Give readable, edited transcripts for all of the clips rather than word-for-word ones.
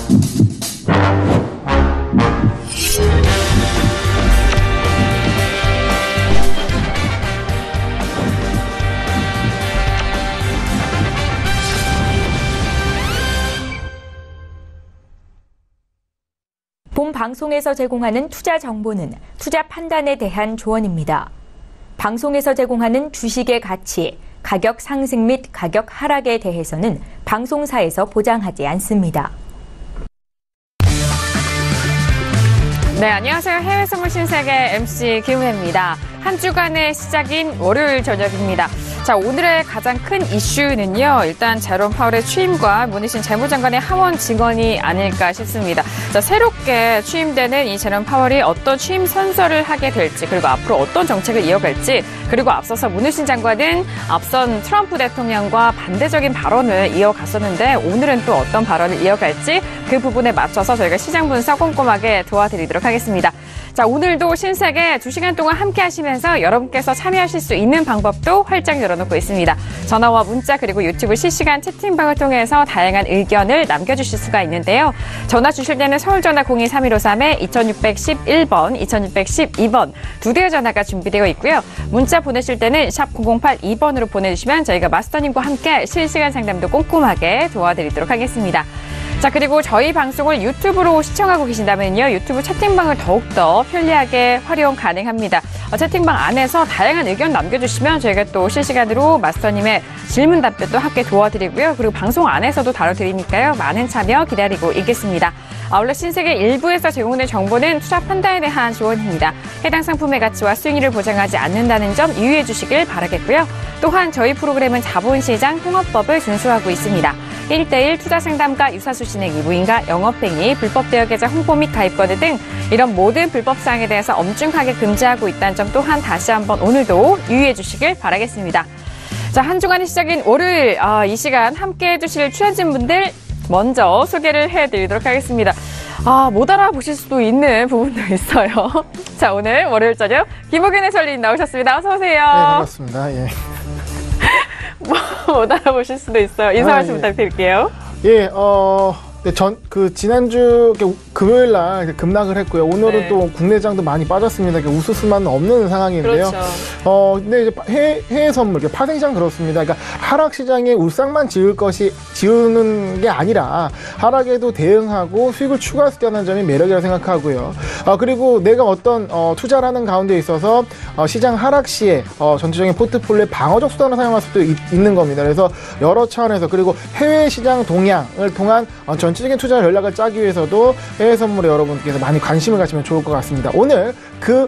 본 방송에서 제공하는 투자 정보는 투자 판단에 대한 조언입니다. 방송에서 제공하는 주식의 가치, 가격 상승 및 가격 하락에 대해서는 방송사에서 보장하지 않습니다. 네, 안녕하세요. 해외 선물 신세계 MC 김은혜입니다. 한 주간의 시작인 월요일 저녁입니다. 자, 오늘의 가장 큰 이슈는요. 일단 제롬 파월의 취임과 문희신 재무장관의 하원 증언이 아닐까 싶습니다. 자, 새롭게 취임되는 이 제롬 파월이 어떤 취임 선서를 하게 될지, 그리고 앞으로 어떤 정책을 이어갈지, 그리고 앞서서 문희신 장관은 앞선 트럼프 대통령과 반대적인 발언을 이어갔었는데 오늘은 또 어떤 발언을 이어갈지 그 부분에 맞춰서 저희가 시장 분석 꼼꼼하게 도와드리도록 하겠습니다. 자, 오늘도 신세계 2시간 동안 함께 하시면서 여러분께서 참여하실 수 있는 방법도 활짝 열어놓고 있습니다. 전화와 문자 그리고 유튜브 실시간 채팅방을 통해서 다양한 의견을 남겨주실 수가 있는데요. 전화 주실 때는 서울전화 02-3153-2611번, 2612번 두 대의 전화가 준비되어 있고요. 문자 보내실 때는 샵 0082번으로 보내주시면 저희가 마스터님과 함께 실시간 상담도 꼼꼼하게 도와드리도록 하겠습니다. 자, 그리고 저희 방송을 유튜브로 시청하고 계신다면요. 유튜브 채팅방을 더욱더 편리하게 활용 가능합니다. 채팅방 안에서 다양한 의견 남겨주시면 저희가 또 실시간으로 마스터님의 질문 답변도 함께 도와드리고요. 그리고 방송 안에서도 다뤄드리니까요. 많은 참여 기다리고 있겠습니다. 아울러 신세계 일부에서 제공된 정보는 투자 판단에 대한 조언입니다. 해당 상품의 가치와 수익률을 보장하지 않는다는 점 유의해 주시길 바라겠고요. 또한 저희 프로그램은 자본시장 통합법을 준수하고 있습니다. 1:1 투자상담가 유사수신행 무인가 영업행위, 불법 대여계좌 홍보 및 가입권을 등 이런 모든 불법사항에 대해서 엄중하게 금지하고 있다는 점 또한 다시 한번 오늘도 유의해 주시길 바라겠습니다. 자, 한 주간의 시작인 월요일 이 시간 함께해 주실 출연진분들 먼저 소개를 해드리도록 하겠습니다. 못 알아보실 수도 있는 부분도 있어요. 자, 오늘 월요일 저녁 김호균 해설위원 나오셨습니다. 어서 오세요. 네, 반갑습니다. 예. 못 알아보실 수도 있어요. 인사 말씀 부탁드릴게요. 예, 네, 지난주 금요일 날 급락을 했고요. 오늘은 네. 또 국내장도 많이 빠졌습니다. 웃을 수만 없는 상황인데요. 그렇죠. 근데 이제 해외 선물, 파생시장 그렇습니다. 그러니까 하락 시장에 울상만 지우는 게 아니라 하락에도 대응하고 수익을 추가할 수 있다는 점이 매력이라고 생각하고요. 그리고 내가 어떤 투자를 하는 가운데 있어서 시장 하락 시에 전체적인 포트폴리오의 방어적 수단을 사용할 수도 있는 겁니다. 그래서 여러 차원에서 그리고 해외 시장 동향을 통한 전체적인 투자 전략을 짜기 위해서도 해외 선물에 여러분께서 많이 관심을 가지면 좋을 것 같습니다. 오늘 그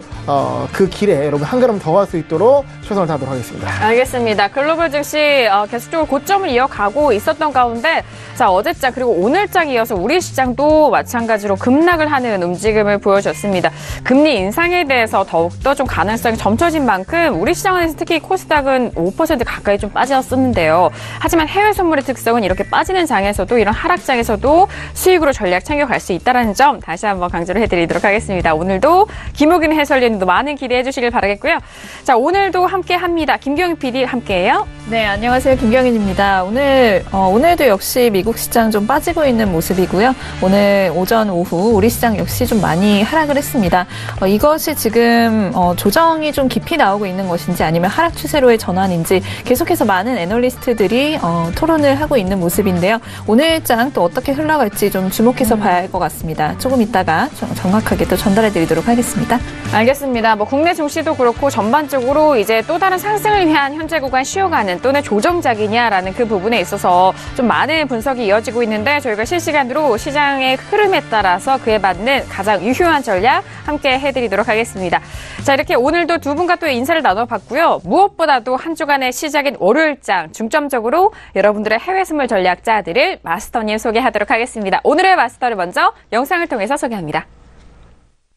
길에 여러분 한 걸음 더 갈 수 있도록 최선을 다하도록 하겠습니다. 알겠습니다. 글로벌 증시 계속적으로 고점을 이어가고 있었던 가운데 자, 어제장 그리고 오늘장 이어서 우리 시장도 마찬가지로 급락을 하는 움직임을 보여줬습니다. 금리 인상에 대해서 더욱더 좀 가능성이 점쳐진 만큼 우리 시장에서 특히 코스닥은 5% 가까이 좀 빠졌었는데요. 하지만 해외 선물의 특성은 이렇게 빠지는 장에서도 이런 하락장에서도 수익으로 전략 챙겨갈 수 있다는 점 다시 한번 강조를 해드리도록 하겠습니다. 오늘도 김호균 해설위원도 많은 기대해 주시길 바라겠고요. 자, 오늘도 함께합니다. 김경희 PD 함께해요. 네, 안녕하세요. 김경희입니다. 오늘도 역시 미국 시장 좀 빠지고 있는 모습이고요. 오늘 오전 오후 우리 시장 역시 좀 많이 하락을 했습니다. 이것이 지금 조정이 좀 깊이 나오고 있는 것인지 아니면 하락 추세로의 전환인지 계속해서 많은 애널리스트들이 토론을 하고 있는 모습인데요. 오늘장 또 어떻게 흘러갈지 좀 주목해서 봐야 할 것 같습니다. 조금 이따가 정확하게 또 전달해드리도록 하겠습니다. 알겠습니다. 국내 증시도 그렇고 전반적으로 이제 또 다른 상승을 위한 현재 구간 쉬어가는 또는 조정작이냐라는 그 부분에 있어서 좀 많은 분석이 이어지고 있는데 저희가 실시간으로 시장의 흐름에 따라서 그에 맞는 가장 유효한 전략 함께 해드리도록 하겠습니다. 자, 이렇게 오늘도 두 분과 또 인사를 나눠봤고요. 무엇보다도 한 주간의 시작인 월요일장 중점적으로 여러분들의 해외 선물 전략자들을 마스터님 소개하도록 하겠습니다. 오늘의 마스터를 먼저 영상을 통해서 소개합니다.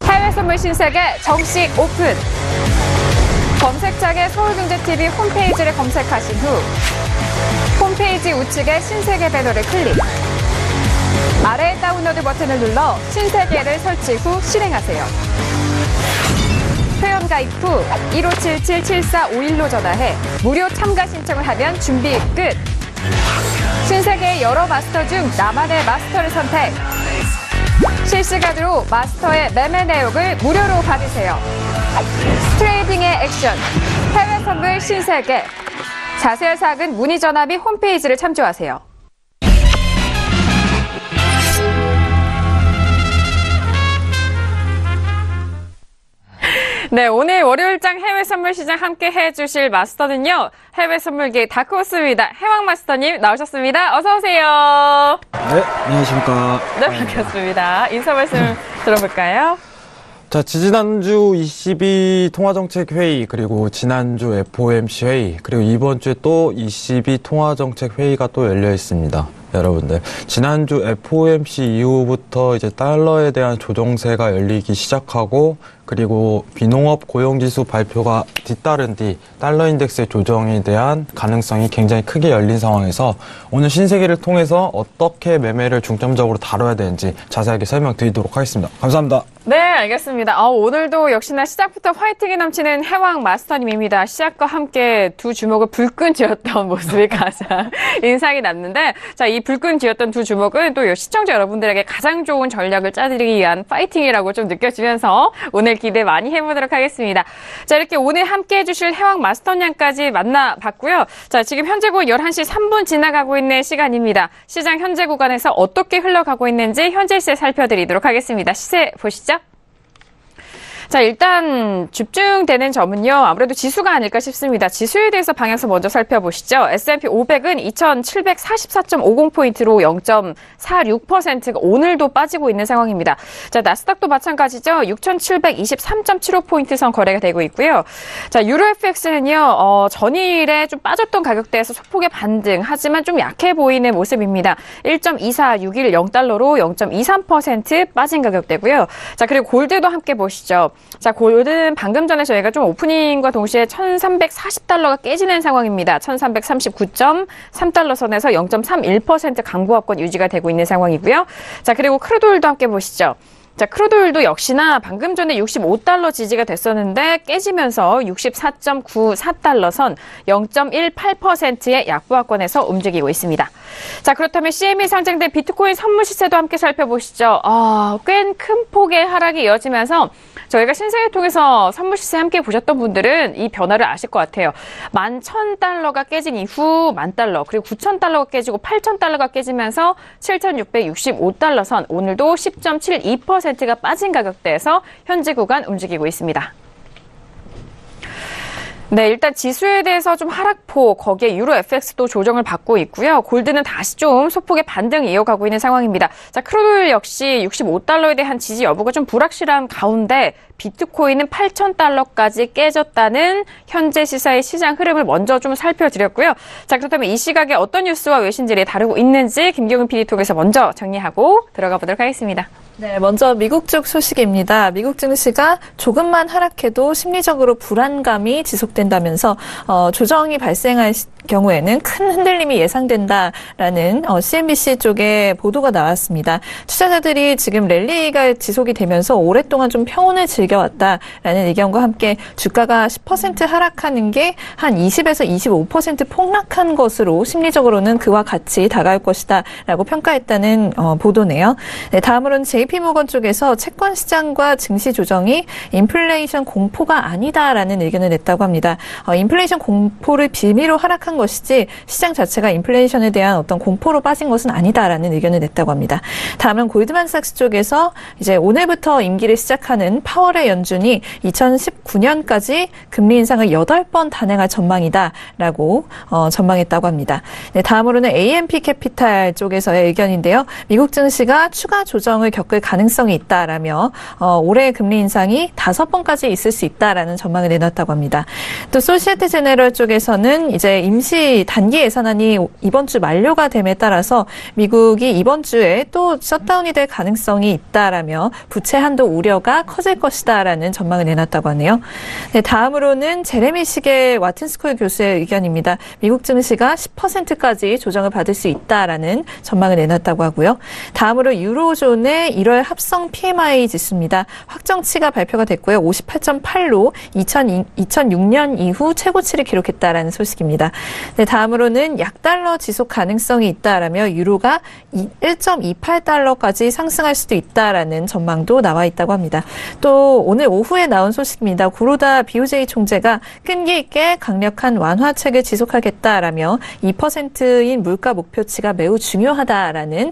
해외 선물 신세계 정식 오픈! 검색창에 서울경제TV 홈페이지를 검색하신 후 홈페이지 우측에 신세계 배너를 클릭. 아래 다운로드 버튼을 눌러 신세계를 설치 후 실행하세요. 회원가입 후 1577-7451로 전화해 무료 참가 신청을 하면 준비 끝! 신세계의 여러 마스터 중 나만의 마스터를 선택! 실시간으로 마스터의 매매 내역을 무료로 받으세요. 트레이딩의 액션, 해외 선물 신세계. 자세한 사항은 문의 전화 및 홈페이지를 참조하세요. 네, 오늘 월요일장 해외 선물 시장 함께 해주실 마스터는요, 해외 선물계 다크호스입니다. 해왕 마스터님 나오셨습니다. 어서 오세요. 네, 안녕하십니까. 네, 반갑습니다. 인사 말씀 들어볼까요? 자, 지난주 ECB 통화정책회의, 그리고 지난주 FOMC 회의, 그리고 이번 주에 또 ECB 통화정책회의가 또 열려 있습니다. 여러분들, 지난주 FOMC 이후부터 이제 달러에 대한 조정세가 열리기 시작하고, 그리고 비농업 고용지수 발표가 뒤따른 뒤 달러 인덱스의 조정에 대한 가능성이 굉장히 크게 열린 상황에서 오늘 신세계를 통해서 어떻게 매매를 중점적으로 다뤄야 되는지 자세하게 설명드리도록 하겠습니다. 감사합니다. 네, 알겠습니다. 오늘도 역시나 시작부터 화이팅이 넘치는 해왕 마스터님입니다. 시작과 함께 두 주먹을 불끈 쥐었던 모습이 가장 인상이 남는데, 자, 이 불끈 쥐었던 두 주먹은 또 시청자 여러분들에게 가장 좋은 전략을 짜드리기 위한 파이팅이라고 좀 느껴지면서 오늘 기대 많이 해보도록 하겠습니다. 자, 이렇게 오늘 함께 해주실 해왕 마스터님까지 만나봤고요. 자, 지금 현재고 11시 3분 지나가고 있는 시간입니다. 시장 현재 구간에서 어떻게 흘러가고 있는지 현재 시세 살펴드리도록 하겠습니다. 시세 보시죠. 자, 일단 집중되는 점은요, 아무래도 지수가 아닐까 싶습니다. 지수에 대해서 방향성 먼저 살펴보시죠. S&P 500은 2744.50포인트로 0.46%가 오늘도 빠지고 있는 상황입니다. 자, 나스닥도 마찬가지죠. 6723.75포인트 선 거래가 되고 있고요. 자, 유로 FX는요, 전일에 좀 빠졌던 가격대에서 소폭의 반등, 하지만 좀 약해 보이는 모습입니다. 1.2461 0달러로 0.23% 빠진 가격대고요. 자, 그리고 골드도 함께 보시죠. 자, 골드는 방금 전에 저희가 좀 오프닝과 동시에 1340달러가 깨지는 상황입니다. 1339.3달러 선에서 0.31% 강보합권 유지가 되고 있는 상황이고요. 자, 그리고 크루드오일도 함께 보시죠. 자, 크루드오일도 역시나 방금 전에 65달러 지지가 됐었는데 깨지면서 64.94달러 선 0.18%의 약보합권에서 움직이고 있습니다. 자, 그렇다면 CME 상장된 비트코인 선물 시세도 함께 살펴보시죠. 꽤 큰 폭의 하락이 이어지면서 저희가 신세계 통해서 선물 시세 함께 보셨던 분들은 이 변화를 아실 것 같아요. 11,000달러가 깨진 이후 10,000달러, 그리고 9,000달러가 깨지고 8,000달러가 깨지면서 7,665달러 선, 오늘도 10.72%가 빠진 가격대에서 현재 구간 움직이고 있습니다. 네, 일단 지수에 대해서 좀 하락폭, 거기에 유로 FX도 조정을 받고 있고요. 골드는 다시 좀 소폭의 반등을 이어가고 있는 상황입니다. 자, 크루드 역시 65달러에 대한 지지 여부가 좀 불확실한 가운데 비트코인은 8,000달러까지 깨졌다는 현재 시사의 시장 흐름을 먼저 좀 살펴드렸고요. 자, 그렇다면 이 시각에 어떤 뉴스와 외신들이 다루고 있는지 김경은 PD 통해서 먼저 정리하고 들어가 보도록 하겠습니다. 네, 먼저 미국 쪽 소식입니다. 미국 증시가 조금만 하락해도 심리적으로 불안감이 지속된다면서 조정이 발생할 경우에는 큰 흔들림이 예상된다라는 CNBC 쪽에 보도가 나왔습니다. 투자자들이 지금 랠리가 지속이 되면서 오랫동안 좀 평온을 즐겨왔다라는 의견과 함께 주가가 10% 하락하는 게 한 20에서 25% 폭락한 것으로 심리적으로는 그와 같이 다가올 것이다라고 평가했다는 보도네요. 네, 다음으로는 JP모건 쪽에서 채권 시장과 증시 조정이 인플레이션 공포가 아니다라는 의견을 냈다고 합니다. 인플레이션 공포를 빌미로 하락한 것이지 시장 자체가 인플레이션에 대한 어떤 공포로 빠진 것은 아니다라는 의견을 냈다고 합니다. 다음은 골드만삭스 쪽에서 이제 오늘부터 임기를 시작하는 파월의 연준이 2019년까지 금리 인상을 8번 단행할 전망이다라고 전망했다고 합니다. 네, 다음으로는 AMP 캐피탈 쪽에서의 의견인데요. 미국 증시가 추가 조정을 겪을 가능성이 있다라며 올해 금리 인상이 5번까지 있을 수 있다라는 전망을 내놨다고 합니다. 또 소시에테 제네럴 쪽에서는 이제 임시 단기 예산안이 이번 주 만료가 됨에 따라서 미국이 이번 주에 또 셧다운이 될 가능성이 있다라며 부채 한도 우려가 커질 것이다라는 전망을 내놨다고 하네요. 네, 다음으로는 제레미 시게 와튼스쿨 교수의 의견입니다. 미국 증시가 10%까지 조정을 받을 수 있다라는 전망을 내놨다고 하고요. 다음으로 유로존의 1월 합성 PMI 지수입니다. 확정치가 발표가 됐고요. 58.8로 2006년 이후 최고치를 기록했다라는 소식입니다. 네, 다음으로는 약달러 지속 가능성이 있다라며 유로가 1.28달러까지 상승할 수도 있다라는 전망도 나와 있다고 합니다. 또 오늘 오후에 나온 소식입니다. 구로다 BOJ 총재가 끈기 있게 강력한 완화책을 지속하겠다라며 2%인 물가 목표치가 매우 중요하다라는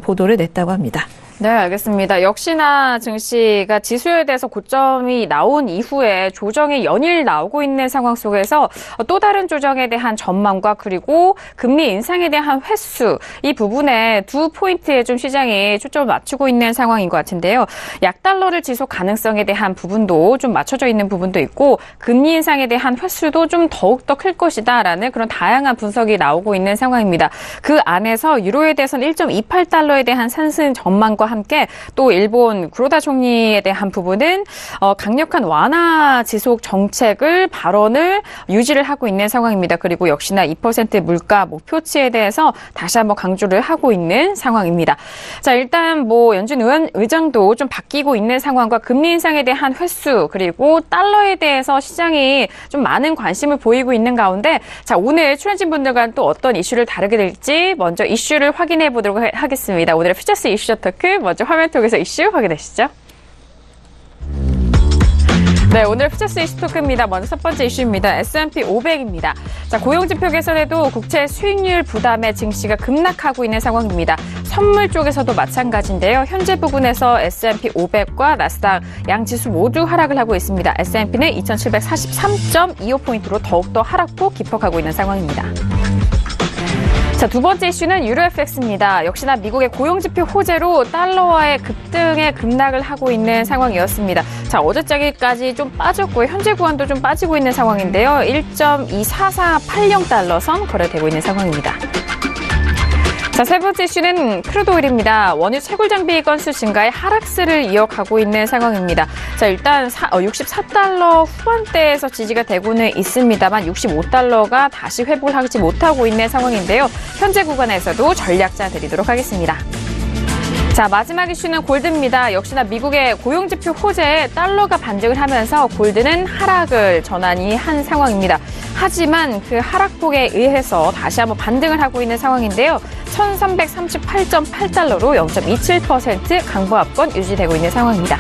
보도를 냈다고 합니다. 네, 알겠습니다. 역시나 증시가 지수에 대해서 고점이 나온 이후에 조정이 연일 나오고 있는 상황 속에서 또 다른 조정에 대한 전망과 그리고 금리 인상에 대한 횟수, 이 부분에 두 포인트에 좀 시장이 초점을 맞추고 있는 상황인 것 같은데요. 약달러를 지속 가능성에 대한 부분도 좀 맞춰져 있는 부분도 있고 금리 인상에 대한 횟수도 좀 더욱더 클 것이다라는 그런 다양한 분석이 나오고 있는 상황입니다. 그 안에서 유로에 대해서는 1.28달러에 대한 상승 전망과 함께 또 일본 구로다 총리에 대한 부분은 강력한 완화 지속 정책을 발언을 유지를 하고 있는 상황입니다. 그리고 역시나 2% 물가 목표치에 대해서 다시 한번 강조를 하고 있는 상황입니다. 자, 일단 연준 의장도 좀 바뀌고 있는 상황과 금리 인상에 대한 횟수 그리고 달러에 대해서 시장이 좀 많은 관심을 보이고 있는 가운데 자, 오늘 출연진 분들과는 또 어떤 이슈를 다루게 될지 먼저 이슈를 확인해 보도록 하겠습니다. 오늘의 퓨처스 이슈 토크 먼저 화면 통해서 이슈 확인하시죠. 네, 오늘 퓨처스 이슈 토크입니다. 먼저 첫 번째 이슈입니다. S&P 500입니다. 자, 고용지표 개선에도 국채 수익률 부담에 증시가 급락하고 있는 상황입니다. 선물 쪽에서도 마찬가지인데요. 현재 부분에서 S&P 500과 나스닥 양 지수 모두 하락을 하고 있습니다. S&P는 2743.25포인트로 더욱더 하락폭 깊어가고 있는 상황입니다. 자, 두 번째 이슈는 유로 FX입니다. 역시나 미국의 고용지표 호재로 달러와의 급등에 급락을 하고 있는 상황이었습니다. 자, 어제까지 좀 빠졌고요. 현재 구간도 좀 빠지고 있는 상황인데요. 1.24480달러 선 거래되고 있는 상황입니다. 자, 세 번째 이슈는 크루드 오일입니다. 원유 채굴 장비 건수 증가에 하락세를 이어가고 있는 상황입니다. 자, 일단 64달러 후반대에서 지지가 되고는 있습니다만 65달러가 다시 회복을 하지 못하고 있는 상황인데요. 현재 구간에서도 전략자 드리도록 하겠습니다. 자, 마지막 이슈는 골드입니다. 역시나 미국의 고용지표 호재에 달러가 반등을 하면서 골드는 하락을 전환이 한 상황입니다. 하지만 그 하락폭에 의해서 다시 한번 반등을 하고 있는 상황인데요. 1338.8달러로 0.27% 강보합권 유지되고 있는 상황입니다.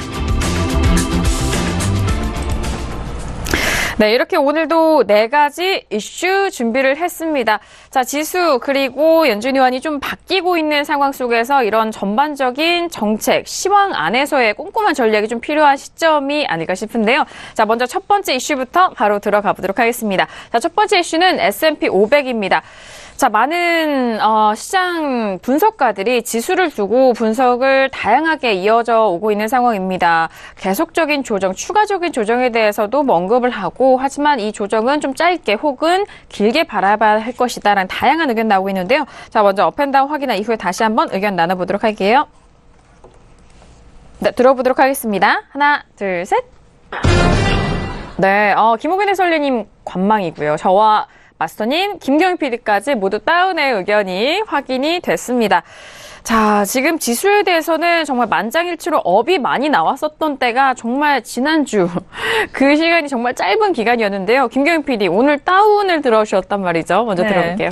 네, 이렇게 오늘도 4가지 이슈 준비를 했습니다. 자, 지수 그리고 연준 의원이 좀 바뀌고 있는 상황 속에서 이런 전반적인 정책, 시황 안에서의 꼼꼼한 전략이 좀 필요한 시점이 아닐까 싶은데요. 자, 먼저 첫 번째 이슈부터 바로 들어가 보도록 하겠습니다. 자, 첫 번째 이슈는 S&P 500입니다. 자, 많은 시장 분석가들이 지수를 두고 분석을 다양하게 이어져 오고 있는 상황입니다. 계속적인 조정, 추가적인 조정에 대해서도 언급을 하고 하지만 이 조정은 좀 짧게 혹은 길게 바라봐야 할 것이다라는 다양한 의견 나오고 있는데요. 자, 먼저 업앤다운 확인한 이후에 다시 한번 의견 나눠보도록 할게요. 네, 들어보도록 하겠습니다. 하나, 둘, 셋. 네, 김호균 해설위원님 관망이고요. 저와 마스터님, 김경희 PD까지 모두 다운의 의견이 확인이 됐습니다. 자, 지금 지수에 대해서는 정말 만장일치로 업이 많이 나왔었던 때가 정말 지난주 그 시간이 정말 짧은 기간이었는데요. 김경희 PD, 오늘 다운을 들어주셨단 말이죠. 먼저 들어볼게요.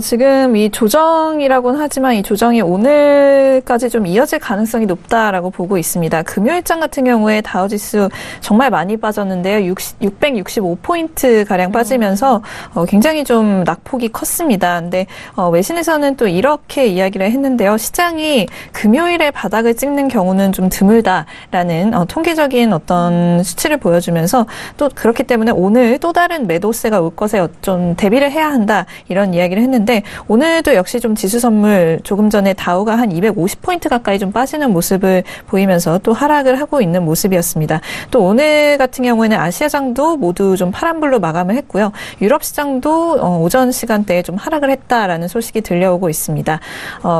지금 이 조정이라고는 하지만 이 조정이 오늘까지 좀 이어질 가능성이 높다라고 보고 있습니다. 금요일장 같은 경우에 다우지수 정말 많이 빠졌는데요. 665포인트 가량 빠지면서 굉장히 좀 낙폭이 컸습니다. 근데 외신에서는 또 이렇게 이야기를 했는데요. 시장이 금요일에 바닥을 찍는 경우는 좀 드물다라는 통계적인 어떤 수치를 보여주면서 또 그렇기 때문에 오늘 또 다른 매도세가 올 것에 좀 대비를 해야 한다 이런 이야기를 했는데 오늘도 역시 좀 지수 선물 조금 전에 다우가 한 250포인트 가까이 좀 빠지는 모습을 보이면서 또 하락을 하고 있는 모습이었습니다. 또 오늘 같은 경우에는 아시아장도 모두 좀 파란불로 마감을 했고요. 유럽 시장도 오전 시간대에 좀 하락을 했다라는 소식이 들려오고 있습니다.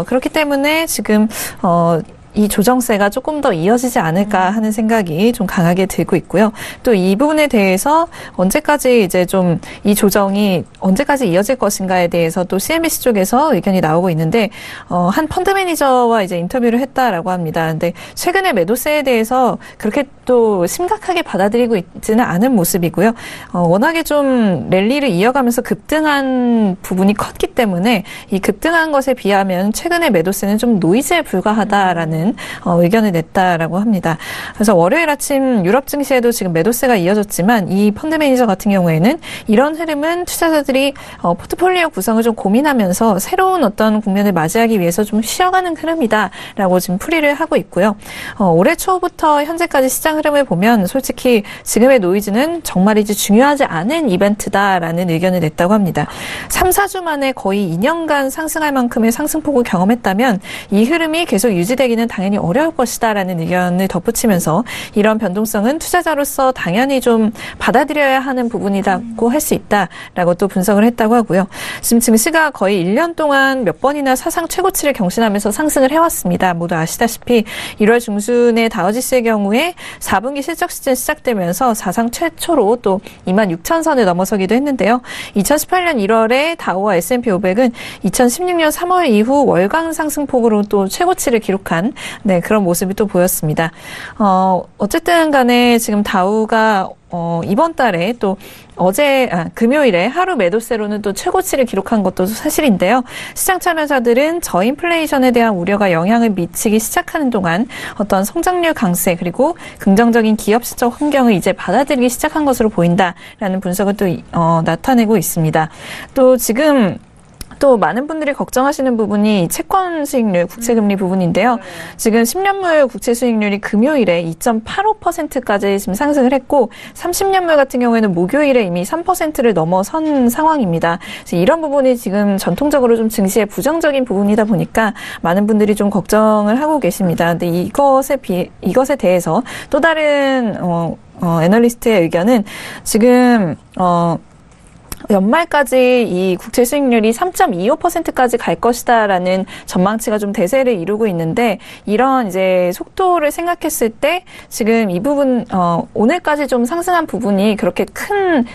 그렇기 때문에 지금 이 조정세가 조금 더 이어지지 않을까 하는 생각이 좀 강하게 들고 있고요. 또 이 부분에 대해서 언제까지 이제 좀 이 조정이 언제까지 이어질 것인가에 대해서 또 CNBC 쪽에서 의견이 나오고 있는데 한 펀드 매니저와 이제 인터뷰를 했다라고 합니다. 근데 최근에 매도세에 대해서 그렇게 또 심각하게 받아들이고 있지는 않은 모습이고요. 워낙에 좀 랠리를 이어가면서 급등한 부분이 컸기 때문에 이 급등한 것에 비하면 최근에 매도세는 좀 노이즈에 불과하다라는 의견을 냈다라고 합니다. 그래서 월요일 아침 유럽 증시에도 지금 매도세가 이어졌지만 이 펀드 매니저 같은 경우에는 이런 흐름은 투자자들이 포트폴리오 구성을 좀 고민하면서 새로운 어떤 국면을 맞이하기 위해서 좀 쉬어가는 흐름이다라고 지금 풀이를 하고 있고요. 올해 초부터 현재까지 시장 흐름을 보면 솔직히 지금의 노이즈는 정말이지 중요하지 않은 이벤트다라는 의견을 냈다고 합니다. 3, 4주 만에 거의 2년간 상승할 만큼의 상승폭을 경험했다면 이 흐름이 계속 유지되기는 당연히 어려울 것이다라는 의견을 덧붙이면서 이런 변동성은 투자자로서 당연히 좀 받아들여야 하는 부분이라고 할 수 있다라고 또 분석을 했다고 하고요. 지금 증시가 거의 1년 동안 몇 번이나 사상 최고치를 경신하면서 상승을 해왔습니다. 모두 아시다시피 1월 중순에 다우지수의 경우에 4분기 실적 시즌 시작되면서 사상 최초로 또 26,000선을 넘어서기도 했는데요. 2018년 1월에 다우와 S&P 500은 2016년 3월 이후 월간 상승폭으로 또 최고치를 기록한 그런 모습이 또 보였습니다. 어쨌든 간에 지금 다우가 이번 달에 또 금요일에 하루 매도세로는 또 최고치를 기록한 것도 사실인데요. 시장 참여자들은 저인플레이션에 대한 우려가 영향을 미치기 시작하는 동안 어떤 성장률 강세 그리고 긍정적인 기업 실적 환경을 이제 받아들이기 시작한 것으로 보인다라는 분석을 또 나타내고 있습니다. 또 지금 또 많은 분들이 걱정하시는 부분이 채권 수익률, 국채금리 부분인데요. 지금 10년물 국채 수익률이 금요일에 2.85%까지 지금 상승을 했고 30년물 같은 경우에는 목요일에 이미 3%를 넘어선 상황입니다. 그래서 이런 부분이 지금 전통적으로 좀 증시의 부정적인 부분이다 보니까 많은 분들이 좀 걱정을 하고 계십니다. 근데 이것에 대해서 또 다른 애널리스트의 의견은 지금 연말까지 이 국채 수익률이 3.25%까지 갈 것이다라는 전망치가 좀 대세를 이루고 있는데 이런 이제 속도를 생각했을 때 지금 이 부분 오늘까지 좀 상승한 부분이 그렇게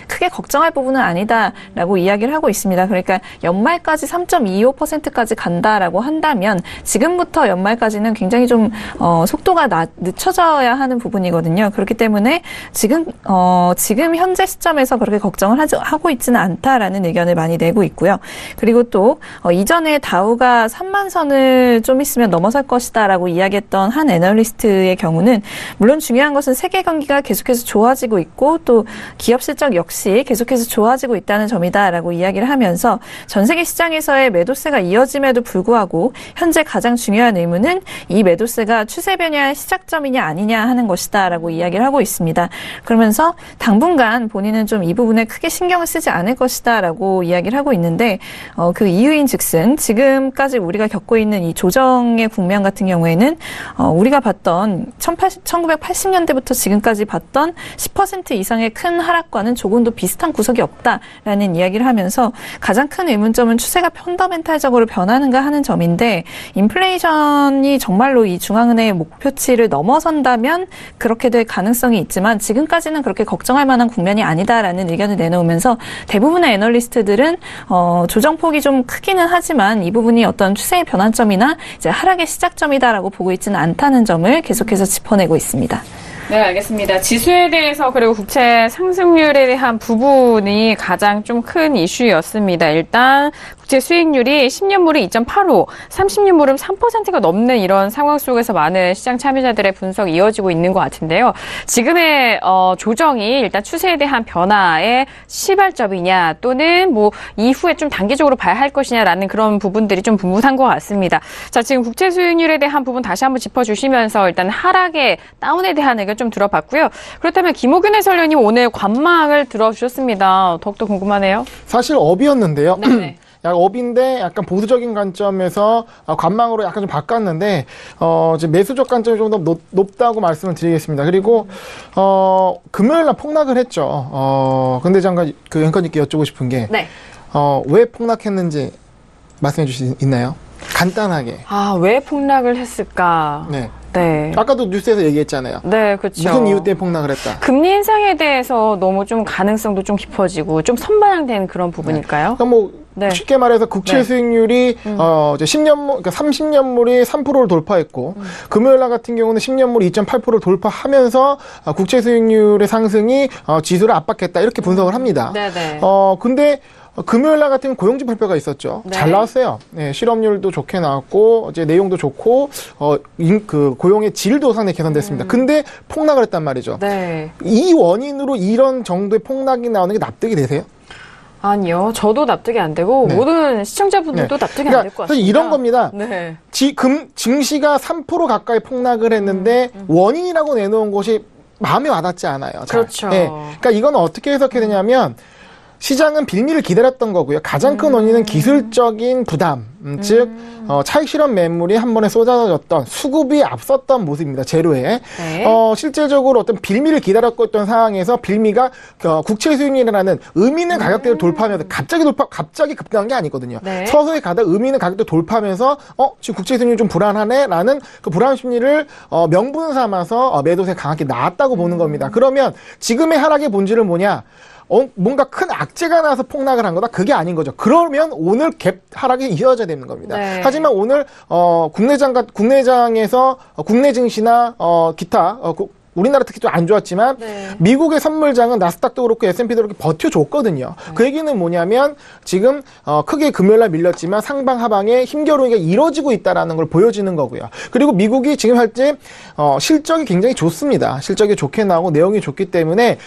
크게 걱정할 부분은 아니다라고 이야기를 하고 있습니다. 그러니까 연말까지 3.25%까지 간다라고 한다면 지금부터 연말까지는 굉장히 좀 속도가 늦춰져야 하는 부분이거든요. 그렇기 때문에 지금 현재 시점에서 그렇게 걱정을 하고 있지는 않다라는 의견을 많이 내고 있고요. 그리고 또 이전에 다우가 3만 선을 좀 있으면 넘어설 것이다라고 이야기했던 한 애널리스트의 경우는 물론 중요한 것은 세계 경기가 계속해서 좋아지고 있고 또 기업 실적 역시 계속해서 좋아지고 있다는 점이다라고 이야기를 하면서 전 세계 시장에서의 매도세가 이어짐에도 불구하고 현재 가장 중요한 의문은 이 매도세가 추세 변화의 시작점이냐 아니냐 하는 것이다라고 이야기를 하고 있습니다. 그러면서 당분간 본인은 좀 이 부분에 크게 신경을 쓰지 않을 것이다라고 이야기를 하고 있는데 그 이유인 즉슨 지금까지 우리가 겪고 있는 이 조정의 국면 같은 경우에는 우리가 봤던 1980년대부터 지금까지 봤던 10% 이상의 큰 하락과는 조금도 비슷한 구석이 없다라는 이야기를 하면서 가장 큰 의문점은 추세가 펀더멘탈적으로 변하는가 하는 점인데 인플레이션이 정말로 이 중앙은행의 목표치를 넘어선다면 그렇게 될 가능성이 있지만 지금까지는 그렇게 걱정할 만한 국면이 아니다라는 의견을 내놓으면서 대부분의 애널리스트들은 조정폭이 좀 크기는 하지만 이 부분이 어떤 추세의 변환점이나 이제 하락의 시작점이다라고 보고 있지는 않다는 점을 계속해서 짚어내고 있습니다. 네, 알겠습니다. 지수에 대해서 그리고 국채 상승률에 대한 부분이 가장 좀 큰 이슈였습니다. 일단 국채 수익률이 10년물이 2.85, 30년물은 3%가 넘는 이런 상황 속에서 많은 시장 참여자들의 분석이 이어지고 있는 것 같은데요. 지금의 조정이 일단 추세에 대한 변화의 시발점이냐 또는 뭐 이후에 좀 단기적으로 봐야 할 것이냐라는 그런 부분들이 좀 분분한 것 같습니다. 자, 지금 국채 수익률에 대한 부분 다시 한번 짚어주시면서 일단 하락의 다운에 대한 의견 좀 들어봤고요. 그렇다면 김호균 해설위원님 오늘 관망을 들어주셨습니다. 더욱더 궁금하네요. 사실 업이었는데요. 네네. 업인데 약간 보수적인 관점에서 관망으로 약간 좀 바꿨는데 지금 매수적 관점이 좀 더 높다고 말씀을 드리겠습니다. 그리고 금요일 날 폭락을 했죠. 근데 잠깐 그 앵커님께 여쭈고 싶은 게 네. 왜 폭락했는지 말씀해 주실 수 있나요? 간단하게. 왜 폭락을 했을까? 네. 네. 아까도 뉴스에서 얘기했잖아요. 네, 그렇죠. 무슨 이유 때문에 폭락을 했다. 금리 인상에 대해서 너무 좀 가능성도 좀 깊어지고 좀 선반영된 그런 부분일까요? 그러니까 뭐 네. 쉽게 말해서 국채 수익률이 이제 10년물, 그러니까 30년물이 3%를 돌파했고 금요일 날 같은 경우는 10년물이 2.8%를 돌파하면서 국채 수익률의 상승이 지수를 압박했다 이렇게 분석을 합니다. 네네. 근데 금요일 날 같은 고용지 발표가 있었죠. 네. 잘 나왔어요. 네, 실업률도 좋게 나왔고, 이제 내용도 좋고, 그 고용의 질도 상당히 개선됐습니다. 근데 폭락을 했단 말이죠. 네. 이 원인으로 이런 정도의 폭락이 나오는 게 납득이 되세요? 아니요. 저도 납득이 안 되고 네. 모든 시청자분들도 납득이 안 될 것 같습니다. 사실 이런 겁니다. 네. 증시가 3% 가까이 폭락을 했는데 원인이라고 내놓은 것이 마음에 와닿지 않아요. 잘. 그렇죠. 네. 그러니까 이건 어떻게 해석해야 되냐면 시장은 빌미를 기다렸던 거고요. 가장 큰 원인은 기술적인 부담, 즉 차익 실현 매물이 한 번에 쏟아졌던 수급이 앞섰던 모습입니다. 재료에. 네. 실제적으로 어떤 빌미를 기다렸고 있던 상황에서 빌미가 국채 수익률이라는 의미 있는 가격대를 돌파하면서 갑자기 급등한 게 아니거든요. 네. 서서히 가다 의미 있는 가격대 돌파하면서 지금 국채 수익률이 좀 불안하네라는 그 불안 심리를 명분 삼아서 매도세 강하게 나왔다고 보는 겁니다. 그러면 지금의 하락의 본질은 뭐냐? 뭔가 큰 악재가 나서 폭락을 한 거다? 그게 아닌 거죠. 그러면 오늘 갭 하락이 이어져야 되는 겁니다. 네. 하지만 오늘, 국내장에서, 국내 증시나, 기타, 우리나라 특히 좀 안 좋았지만 네. 미국의 선물장은 나스닥도 그렇고 S&P도 그렇게 버텨줬거든요. 그 얘기는 뭐냐면 지금 크게 금요일날 밀렸지만 상방하방에 힘겨루기가 이루어지고 있다는 걸 보여주는 거고요. 그리고 미국이 지금 현재 실적이 굉장히 좋습니다. 실적이 좋게 나오고 내용이 좋기 때문에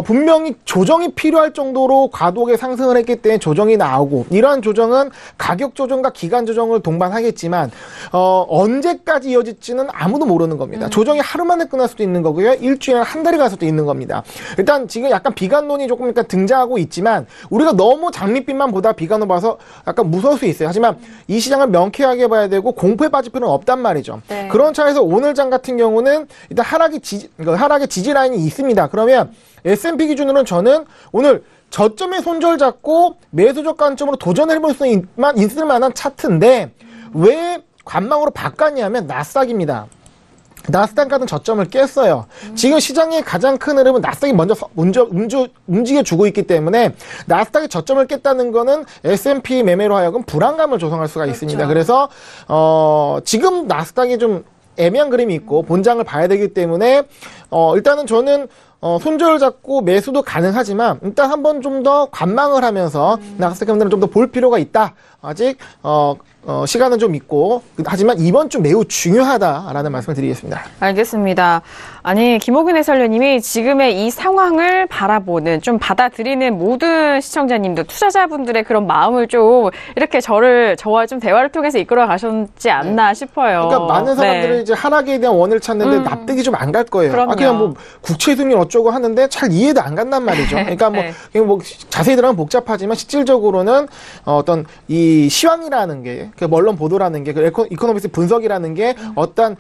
분명히 조정이 필요할 정도로 과도하게 상승을 했기 때문에 조정이 나오고 이러한 조정은 가격 조정과 기간 조정을 동반하겠지만 언제까지 이어질지는 아무도 모르는 겁니다. 조정이 하루 만에 끝날 수도 있는 거고 일주일에 한 달이 갈 수도 있는 겁니다. 일단 지금 약간 비관론이 조금 약간 등장하고 있지만 우리가 너무 장밋빛만 보다 비관론 봐서 약간 무서울 수 있어요. 하지만 이 시장을 명쾌하게 봐야 되고 공포에 빠질 필요는 없단 말이죠. 네. 그런 차에서 오늘 장 같은 경우는 일단 하락의 지지 라인이 있습니다. 그러면 S&P 기준으로는 저는 오늘 저점에 손절 잡고 매수적 관점으로 도전해볼 수 있을 만한 차트인데 왜 관망으로 바꿨냐면 나스닥입니다. 나스닥 같은 저점을 깼어요. 지금 시장의 가장 큰 흐름은 나스닥이 먼저 움직여주고 있기 때문에 나스닥이 저점을 깼다는 거는 S&P 매매로 하여금 불안감을 조성할 수가 있습니다. 그래서 지금 나스닥이 좀 애매한 그림이 있고 본장을 봐야 되기 때문에 일단은 저는 손절 잡고 매수도 가능하지만 일단 한번 좀 더 관망을 하면서 나스닥 현대는 좀 더 볼 필요가 있다. 아직 시간은 좀 있고 하지만 이번 주 매우 중요하다라는 말씀을 드리겠습니다. 알겠습니다. 아니 김호균 해설위원님이 지금의 이 상황을 바라보는 좀 받아들이는 모든 시청자님들 투자자분들의 그런 마음을 좀 이렇게 저와 좀 대화를 통해서 이끌어 가셨지 않나 싶어요. 그러니까 많은 사람들이 이제 하락에 대한 원인을 찾는데 납득이 좀 안 갈 거예요. 그럼요. 그냥 뭐 국채 수익률 어쩌고 하는데 잘 이해도 안 간단 말이죠. 그러니까 네. 뭐 자세히 들어가면 복잡하지만 실질적으로는 어떤 이 시황이라는 게 그 언론 보도라는 게 그 이코노미스 분석이라는 게 어떤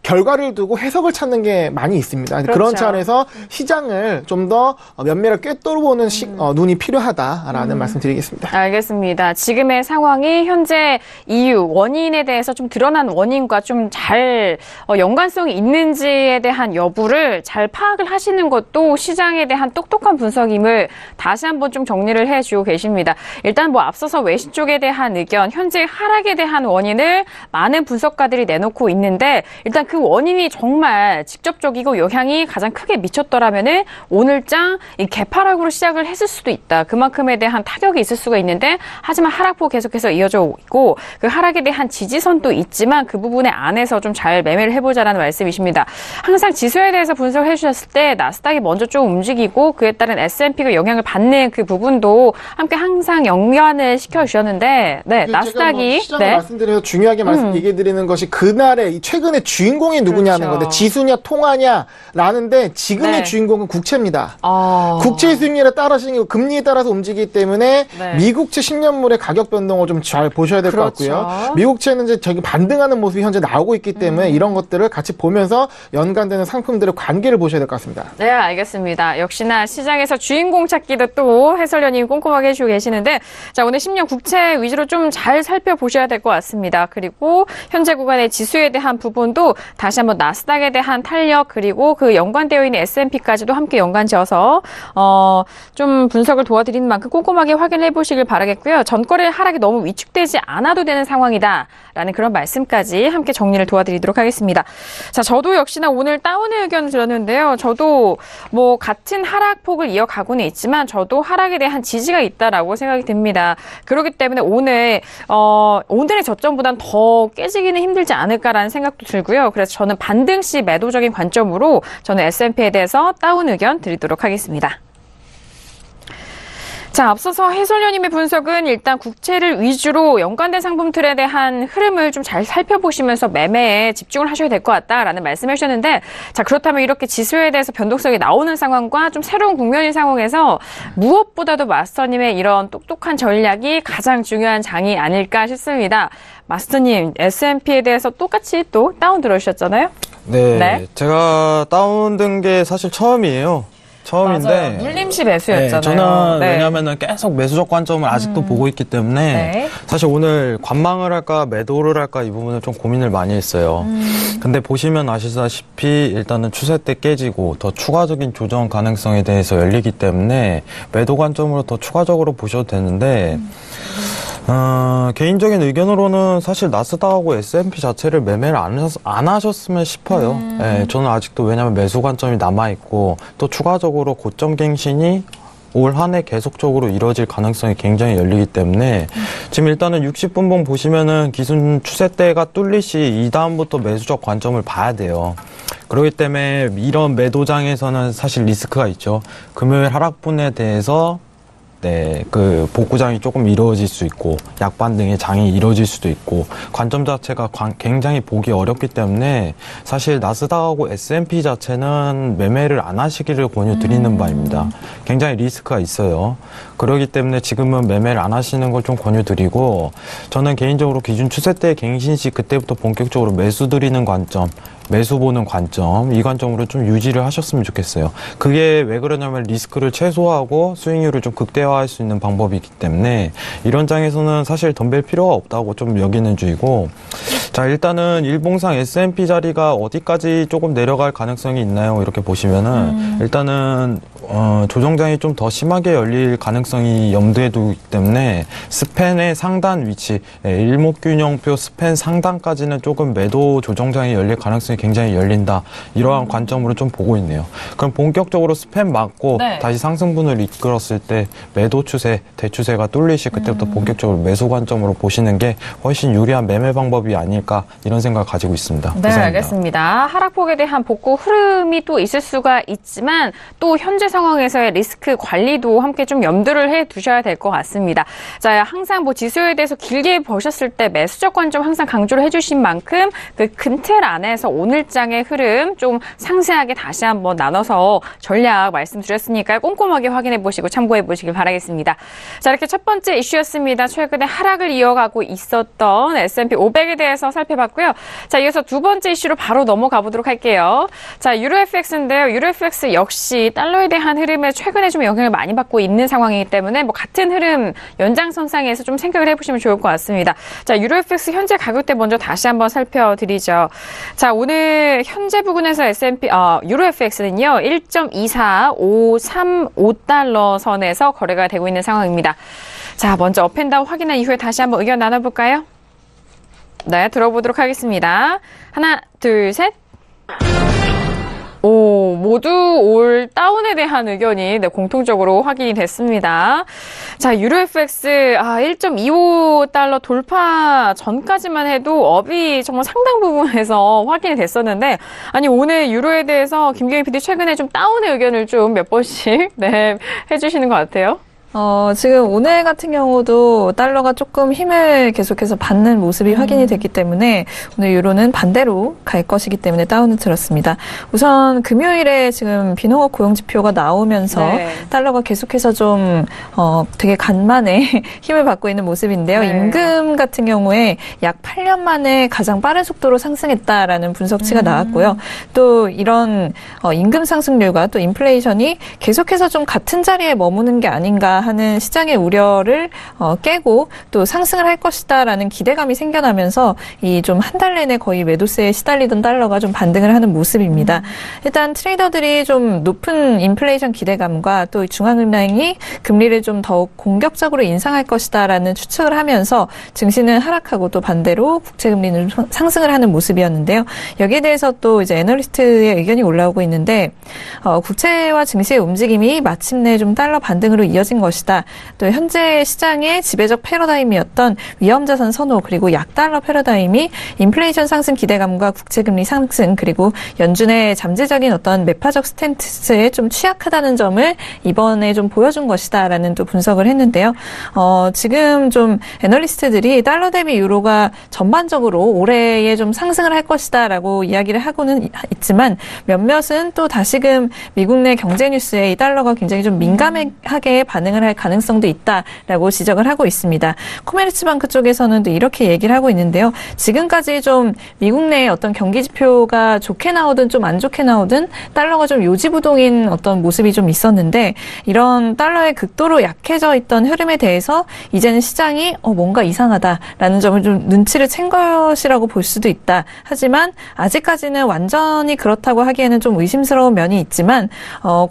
결과를 두고 해석을 찾는 게 많이 있습니다. 그렇죠. 그런 차원에서 시장을 좀 더 면밀하게 꿰뚫어보는 눈이 필요하다라는 말씀 드리겠습니다. 알겠습니다. 지금의 상황이 현재 이유, 원인에 대해서 좀 드러난 원인과 좀 잘 연관성이 있는지에 대한 여부를 잘 파악을 하시는 것도 시장에 대한 똑똑한 분석임을 다시 한번 좀 정리를 해주고 계십니다. 일단 뭐 앞서서 외신 쪽에 대한 의견, 현재 하락에 대한 원인을 많은 분석가들이 내놓고 있는데 일단 그 원인이 정말 직접적이고 영향이 가장 크게 미쳤더라면은 오늘장 이 개파락으로 시작을 했을 수도 있다. 그만큼에 대한 타격이 있을 수가 있는데 하지만 하락폭 계속해서 이어져 있고 그 하락에 대한 지지선도 있지만 그 부분에 안에서 좀 잘 매매를 해보자라는 말씀이십니다. 항상 지수에 대해서 분석을 해주셨을 때 나스닥이 먼저 좀 움직이고 그에 따른 S&P가 영향을 받는 그 부분도 함께 항상 연관을 시켜주셨는데 네, 나스닥이 시장을 말씀드려서 중요하게 얘기해드리는 것이 그날의 최근의 주인공이 누구냐는 그렇죠. 건데 지수냐 통화냐라는데 지금의 네. 주인공은 국채입니다. 국채 수익률에 따라서 금리에 따라서 움직이기 때문에 네. 미국채 10년물의 가격 변동을 좀 잘 보셔야 될 것 그렇죠. 같고요. 미국채는 이제 저기 반등하는 모습이 현재 나오고 있기 때문에 이런 것들을 같이 보면서 연관되는 상품들의 관계를 보셔야 될 것 같습니다. 네, 알겠습니다. 역시나 시장에서 주인공 찾기도 또 해설위원님이 꼼꼼하게 해주고 계시는데, 자, 오늘 10년 국채 위주로 좀 잘 살펴보셔야 될 것 같습니다. 그리고 현재 구간의 지수에 대한 부분도 다시 한번 나스닥에 대한 탄력, 그리고 그 연관되어 있는 S&P까지도 함께 연관지어서 좀 분석을 도와드리는 만큼 꼼꼼하게 확인해 보시길 바라겠고요. 전거래 하락이 너무 위축되지 않아도 되는 상황이다라는 그런 말씀까지 함께 정리를 도와드리도록 하겠습니다. 자, 저도 역시나 오늘 다운의 의견을 들었는데요. 저도 뭐 같은 하락폭을 이어가고는 있지만 저도 하락에 대한 지지가 있다라고 생각이 듭니다. 그렇기 때문에 오늘의 저점보단 더 깨지기는 힘들지 않을까라는 생각도 들고요. 그래서 저는 반등 시 매도적인 관점으로 저는 S&P에 대해서 다운 의견 드리도록 하겠습니다. 자, 앞서서 해설위원님의 분석은 일단 국채를 위주로 연관된 상품들에 대한 흐름을 좀 잘 살펴보시면서 매매에 집중을 하셔야 될 것 같다라는 말씀을 해주셨는데, 자, 그렇다면 이렇게 지수에 대해서 변동성이 나오는 상황과 좀 새로운 국면인 상황에서 무엇보다도 마스터님의 이런 똑똑한 전략이 가장 중요한 장이 아닐까 싶습니다. 마스터님, S&P에 대해서 똑같이 또 다운 들어주셨잖아요? 네. 제가 다운된 게 사실 처음이에요. 처음인데. 맞아요. 물림시 매수였잖아요. 네, 저는 네. 왜냐면은 계속 매수적 관점을 아직도 보고 있기 때문에 네. 사실 오늘 관망을 할까 매도를 할까 이 부분을 좀 고민을 많이 했어요. 근데 보시면 아시다시피 일단은 추세 때 깨지고 더 추가적인 조정 가능성에 대해서 열리기 때문에 매도 관점으로 더 추가적으로 보셔도 되는데 개인적인 의견으로는 사실 나스닥하고 S&P 자체를 매매를 안 하셨으면 싶어요. 네, 저는 아직도 왜냐면 매수 관점이 남아있고 또 추가적으로 고점 갱신이 올 한 해 계속적으로 이루어질 가능성이 굉장히 열리기 때문에 지금 일단은 60분봉 보시면은 기준 추세대가 뚫리시 이 다음부터 매수적 관점을 봐야 돼요. 그렇기 때문에 이런 매도장에서는 사실 리스크가 있죠. 금요일 하락분에 대해서 그 복구장이 조금 이루어질 수 있고 약반등의 장이 이루어질 수도 있고 관점 자체가 굉장히 보기 어렵기 때문에 사실 나스닥하고 S&P 자체는 매매를 안 하시기를 권유드리는 바입니다. 굉장히 리스크가 있어요. 그렇기 때문에 지금은 매매를 안 하시는 걸 좀 권유드리고 저는 개인적으로 기준 추세대 갱신 시 그때부터 본격적으로 매수 드리는 관점 매수 보는 관점, 이 관점으로 좀 유지를 하셨으면 좋겠어요. 그게 왜 그러냐면 리스크를 최소화하고 수익률을 좀 극대화할 수 있는 방법이기 때문에 이런 장에서는 사실 덤벨 필요가 없다고 좀 여기는 주의고, 자, 일단은 일봉상 S&P 자리가 어디까지 조금 내려갈 가능성이 있나요? 이렇게 보시면은 일단은 조정장이 좀 더 심하게 열릴 가능성이 염두에 두기 때문에 스팬의 상단 위치, 일목균형표 스팬 상단까지는 조금 매도 조정장이 열릴 가능성이 굉장히 열린다. 이러한 관점으로 좀 보고 있네요. 그럼 본격적으로 스팬 맞고 다시 상승분을 이끌었을 때 매도 추세, 대추세가 뚫리시 그때부터 본격적으로 매수 관점으로 보시는 게 훨씬 유리한 매매 방법이 아닐까 이런 생각을 가지고 있습니다. 네, 이상입니다. 알겠습니다. 하락폭에 대한 복구 흐름이 또 있을 수가 있지만 또 현재 상황에서의 리스크 관리도 함께 좀 염두를 해 두셔야 될 것 같습니다. 자, 항상 뭐 지수에 대해서 길게 보셨을 때 매수적 관점 항상 강조를 해주신 만큼 그 큰 틀 안에서 오늘장의 흐름 좀 상세하게 다시 한번 나눠서 전략 말씀드렸으니까 꼼꼼하게 확인해 보시고 참고해 보시길 바라겠습니다. 자, 이렇게 첫 번째 이슈였습니다. 최근에 하락을 이어가고 있었던 S&P 500에 대해서 살펴봤고요. 자, 이어서 두 번째 이슈로 바로 넘어가 보도록 할게요. 자, 유로FX인데요. 유로FX 역시 달러에 대한 흐름에 최근에 좀 영향을 많이 받고 있는 상황이기 때문에 뭐 같은 흐름 연장선상에서 좀 생각을 해보시면 좋을 것 같습니다. 자, 유로FX 현재 가격대 먼저 다시 한번 살펴드리죠. 자, 오늘 현재 부근에서 유로FX는요 1.24535달러 선에서 거래가 되고 있는 상황입니다. 자, 먼저 업앤다운 확인한 이후에 다시 한번 의견 나눠볼까요? 네, 들어보도록 하겠습니다. 하나, 둘, 셋. 모두 올 다운에 대한 의견이 공통적으로 확인이 됐습니다. 자, 유로FX 1.25달러 돌파 전까지만 해도 업이 정말 상당 부분에서 확인이 됐었는데, 아니 오늘 유로에 대해서 김경희 PD 최근에 좀 다운의 의견을 좀 몇 번씩 해주시는 것 같아요. 지금 오늘 같은 경우도 달러가 조금 힘을 계속해서 받는 모습이 확인이 됐기 때문에 오늘 유로는 반대로 갈 것이기 때문에 다운을 들었습니다. 우선 금요일에 지금 비농업 고용지표가 나오면서 네. 달러가 계속해서 좀 되게 간만에 힘을 받고 있는 모습인데요. 네. 임금 같은 경우에 약 8년 만에 가장 빠른 속도로 상승했다라는 분석치가 나왔고요. 또 이런 임금 상승률과 또 인플레이션이 계속해서 좀 같은 자리에 머무는 게 아닌가 하는 시장의 우려를 깨고 또 상승을 할 것이다라는 기대감이 생겨나면서 이 좀 한 달 내내 거의 매도세에 시달리던 달러가 좀 반등을 하는 모습입니다. 일단 트레이더들이 좀 높은 인플레이션 기대감과 또 중앙은행이 금리를 좀 더욱 공격적으로 인상할 것이다라는 추측을 하면서 증시는 하락하고 또 반대로 국채금리는 상승을 하는 모습이었는데요. 여기에 대해서 또 이제 애널리스트의 의견이 올라오고 있는데 국채와 증시의 움직임이 마침내 좀 달러 반등으로 이어진 것이다. 또 현재 시장의 지배적 패러다임이었던 위험자산 선호 그리고 약달러 패러다임이 인플레이션 상승 기대감과 국채금리 상승 그리고 연준의 잠재적인 어떤 매파적 스탠스에 좀 취약하다는 점을 이번에 좀 보여준 것이다라는 또 분석을 했는데요. 지금 좀 애널리스트들이 달러 대비 유로가 전반적으로 올해에 좀 상승을 할 것이다라고 이야기를 하고는 있지만 몇몇은 또 다시금 미국 내 경제 뉴스에 이 달러가 굉장히 좀 민감하게 반응을 할 가능성도 있다라고 지적을 하고 있습니다. 코메르츠방크 쪽에서는 또 이렇게 얘기를 하고 있는데요. 지금까지 좀 미국 내의 어떤 경기 지표가 좋게 나오든 좀 안 좋게 나오든 달러가 좀 요지부동인 어떤 모습이 좀 있었는데 이런 달러의 극도로 약해져 있던 흐름에 대해서 이제는 시장이 뭔가 이상하다라는 점을 좀 눈치를 챈 것이라고 볼 수도 있다. 하지만 아직까지는 완전히 그렇다고 하기에는 좀 의심스러운 면이 있지만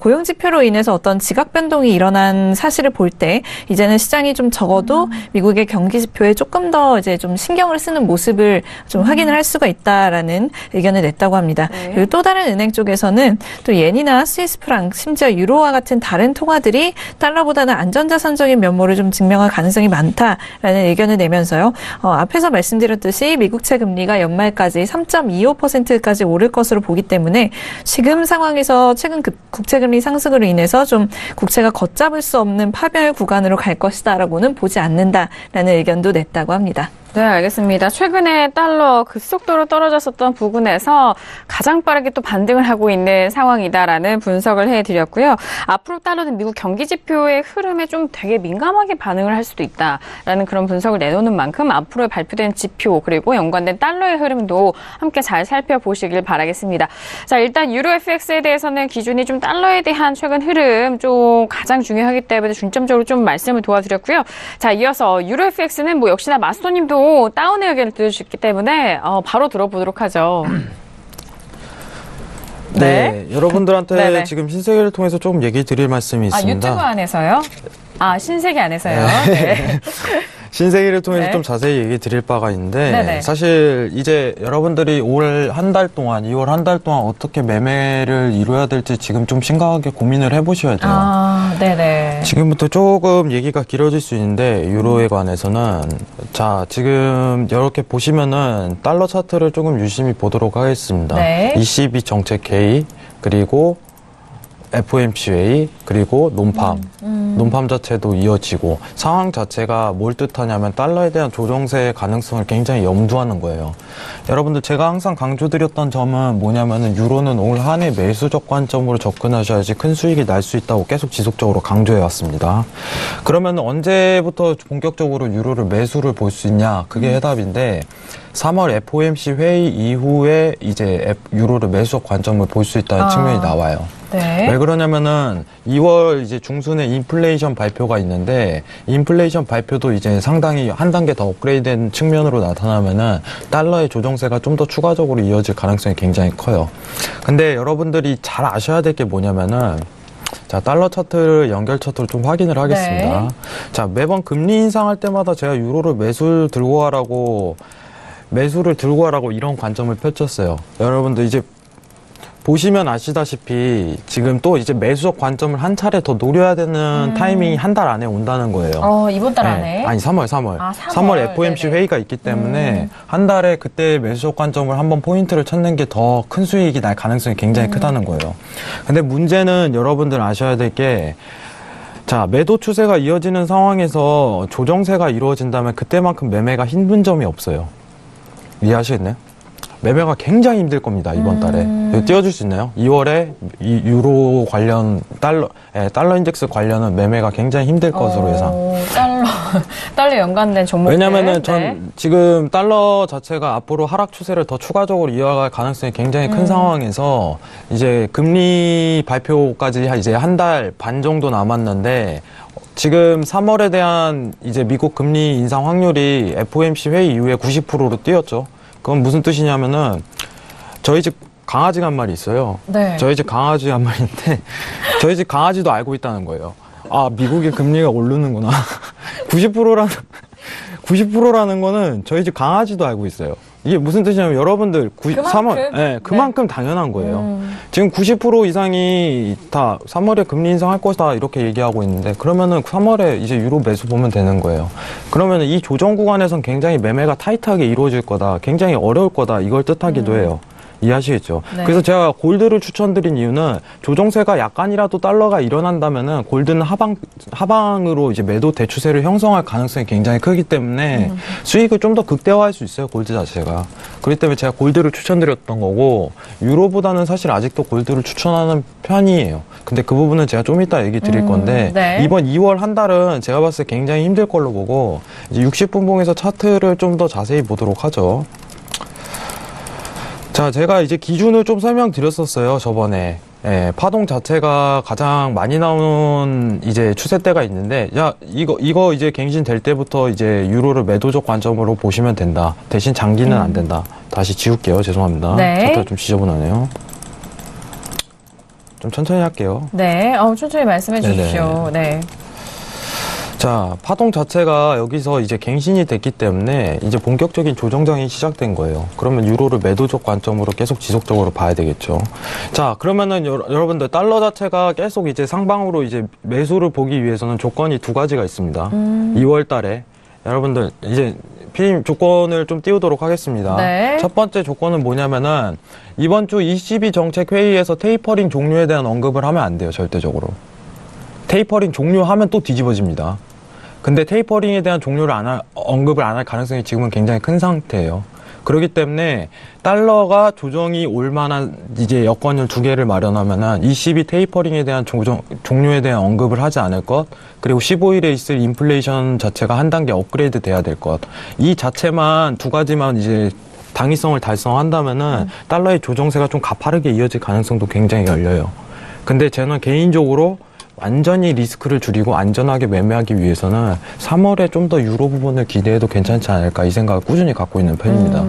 고용 지표로 인해서 어떤 지각 변동이 일어난 사실을 볼 때 이제는 시장이 좀 적어도 미국의 경기 지표에 조금 더 이제 좀 신경을 쓰는 모습을 좀 확인을 할 수가 있다라는 의견을 냈다고 합니다. 네. 그리고 또 다른 은행 쪽에서는 또 예니나 스위스 프랑 심지어 유로와 같은 다른 통화들이 달러보다는 안전자산적인 면모를 좀 증명할 가능성이 많다라는 의견을 내면서요. 앞에서 말씀드렸듯이 미국채 금리가 연말까지 3.25%까지 오를 것으로 보기 때문에 지금 상황에서 최근 국채금리 상승으로 인해서 좀 국채가 걷잡을 수 없는 파멸 구간으로 갈 것이다라고는 보지 않는다라는 의견도 냈다고 합니다. 네, 알겠습니다. 최근에 달러 급속도로 떨어졌었던 부근에서 가장 빠르게 또 반등을 하고 있는 상황이다라는 분석을 해드렸고요. 앞으로 달러는 미국 경기 지표의 흐름에 좀 되게 민감하게 반응을 할 수도 있다라는 그런 분석을 내놓는 만큼 앞으로 발표된 지표 그리고 연관된 달러의 흐름도 함께 잘 살펴보시길 바라겠습니다. 자, 일단 유로 FX에 대해서는 기준이 좀 달러에 대한 최근 흐름 좀 가장 중요하기 때문에 중점적으로 좀 말씀을 도와드렸고요. 자, 이어서 유로 FX는 뭐 역시나 마스터님도 다운의 의견을 들어주셨기 때문에 바로 들어보도록 하죠. 네, 여러분들한테 네네. 지금 신세계를 통해서 조금 얘기 드릴 말씀이 있습니다. 유튜브 안에서요? 신세계 안에서요? 네. 신세계를 통해서 네. 좀 자세히 얘기 드릴 바가 있는데 네네. 사실 이제 여러분들이 올 한 달 동안 2월 한 달 동안 어떻게 매매를 이뤄야 될지 지금 좀 심각하게 고민을 해보셔야 돼요. 네네. 지금부터 조금 얘기가 길어질 수 있는데 유로에 관해서는 자 지금 이렇게 보시면은 달러 차트를 조금 유심히 보도록 하겠습니다. 네. ECB 정책 회의 그리고 FOMC 회의 그리고 논팜 논팜 자체도 이어지고 상황 자체가 뭘 뜻하냐면 달러에 대한 조정세의 가능성을 굉장히 염두하는 거예요. 여러분들 제가 항상 강조드렸던 점은 뭐냐면은 유로는 올 한 해 매수적 관점으로 접근하셔야지 큰 수익이 날 수 있다고 계속 지속적으로 강조해 왔습니다. 그러면 언제부터 본격적으로 유로를 매수를 볼 수 있냐? 그게 해답인데 3월 FOMC 회의 이후에 이제 유로를 매수적 관점을 볼 수 있다는 측면이 나와요. 네. 왜 그러냐면은 2월 이제 중순에 인플레이션 발표가 있는데 인플레이션 발표도 이제 상당히 한 단계 더 업그레이드된 측면으로 나타나면은 달러의 조정세가 좀 더 추가적으로 이어질 가능성이 굉장히 커요. 근데 여러분들이 잘 아셔야 될 게 뭐냐면은 자, 달러 차트를 연결 차트로 좀 확인을 하겠습니다. 네. 자, 매번 금리 인상할 때마다 제가 유로를 매수를 들고 가라고 이런 관점을 펼쳤어요. 여러분들 이제 보시면 아시다시피 지금 또 이제 매수적 관점을 한 차례 더 노려야 되는 타이밍이 한 달 안에 온다는 거예요. 이번 달 안에? 아니 3월. 3월 FOMC 네네. 회의가 있기 때문에 한 달에 그때 매수적 관점을 한번 포인트를 찾는 게 더 큰 수익이 날 가능성이 굉장히 크다는 거예요. 근데 문제는 여러분들 아셔야 될 게 자, 매도 추세가 이어지는 상황에서 조정세가 이루어진다면 그때만큼 매매가 힘든 점이 없어요. 이해하시겠나요? 매매가 굉장히 힘들 겁니다, 이번 달에. 이거 띄워줄 수 있나요? 2월에 유로 관련 달러 인덱스 관련은 매매가 굉장히 힘들 것으로 예상. 달러 연관된 종목들. 왜냐면은 전 지금 달러 자체가 앞으로 하락 추세를 더 추가적으로 이어갈 가능성이 굉장히 큰 상황에서 이제 금리 발표까지 이제 한 달 반 정도 남았는데 지금 3월에 대한 이제 미국 금리 인상 확률이 FOMC 회의 이후에 90%로 뛰었죠. 그건 무슨 뜻이냐면은 저희 집 강아지가 한 마리 있어요. 네. 저희 집 강아지 한 마리인데 저희 집 강아지도 알고 있다는 거예요. 아, 미국의 금리가 오르는구나. 90%라는 거는 저희 집 강아지도 알고 있어요. 이게 무슨 뜻이냐면 여러분들 3월, 네, 그만큼 당연한 거예요. 지금 90% 이상이 다 3월에 금리 인상할 것이다 이렇게 얘기하고 있는데 그러면은 3월에 이제 유로 매수 보면 되는 거예요. 그러면은 이 조정 구간에선 굉장히 매매가 타이트하게 이루어질 거다, 굉장히 어려울 거다 이걸 뜻하기도 해요. 이해하시겠죠? 네. 그래서 제가 골드를 추천드린 이유는 조정세가 약간이라도 달러가 일어난다면은 골드는 하방으로 이제 매도 대추세를 형성할 가능성이 굉장히 크기 때문에 수익을 좀 더 극대화할 수 있어요, 골드 자체가. 그렇기 때문에 제가 골드를 추천드렸던 거고, 유로보다는 사실 아직도 골드를 추천하는 편이에요. 근데 그 부분은 제가 좀 이따 얘기 드릴 건데, 네. 이번 2월 한 달은 제가 봤을 때 굉장히 힘들 걸로 보고, 이제 60분봉에서 차트를 좀 더 자세히 보도록 하죠. 자, 제가 이제 기준을 좀 설명드렸었어요, 저번에. 예, 파동 자체가 가장 많이 나오는 이제 추세대가 있는데, 야, 이거 이제 갱신될 때부터 이제 유로를 매도적 관점으로 보시면 된다. 대신 장기는 안 된다. 다시 지울게요. 죄송합니다. 네. 차트가 좀 지저분하네요. 좀 천천히 할게요. 네, 천천히 말씀해 주십시오. 네. 자, 파동 자체가 여기서 이제 갱신이 됐기 때문에 이제 본격적인 조정장이 시작된 거예요. 그러면 유로를 매도적 관점으로 계속 지속적으로 봐야 되겠죠. 자, 그러면은 여러분들 달러 자체가 계속 이제 상방으로 이제 매수를 보기 위해서는 조건이 두 가지가 있습니다. 2월 달에 여러분들 이제 피디님 조건을 좀 띄우도록 하겠습니다. 네. 첫 번째 조건은 뭐냐면은 이번 주 ECB 정책 회의에서 테이퍼링 종료에 대한 언급을 하면 안 돼요, 절대적으로. 테이퍼링 종료하면 또 뒤집어집니다. 근데 테이퍼링에 대한 언급을 안 할 가능성이 지금은 굉장히 큰 상태예요. 그렇기 때문에 달러가 조정이 올 만한 이제 여건을 두 개를 마련하면은 ECB 테이퍼링에 대한 종료에 대한 언급을 하지 않을 것, 그리고 15일에 있을 인플레이션 자체가 한 단계 업그레이드 돼야 될 것. 이 자체만 두 가지만 이제 당위성을 달성한다면은 달러의 조정세가 좀 가파르게 이어질 가능성도 굉장히 열려요. 근데 저는 개인적으로 완전히 리스크를 줄이고 안전하게 매매하기 위해서는 3월에 좀 더 유로 부분을 기대해도 괜찮지 않을까 이 생각을 꾸준히 갖고 있는 편입니다.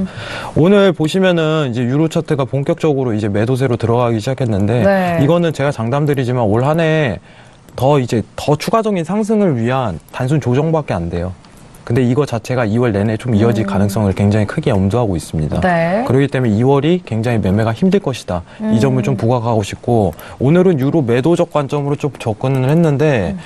오늘 보시면은 이제 유로 차트가 본격적으로 이제 매도세로 들어가기 시작했는데 네. 이거는 제가 장담드리지만 올 한 해 더 추가적인 상승을 위한 단순 조정밖에 안 돼요. 근데 이거 자체가 2월 내내 좀 이어질 가능성을 굉장히 크게 염두하고 있습니다. 네. 그렇기 때문에 2월이 굉장히 매매가 힘들 것이다. 이 점을 좀 부각하고 싶고, 오늘은 유로 매도적 관점으로 좀 접근을 했는데,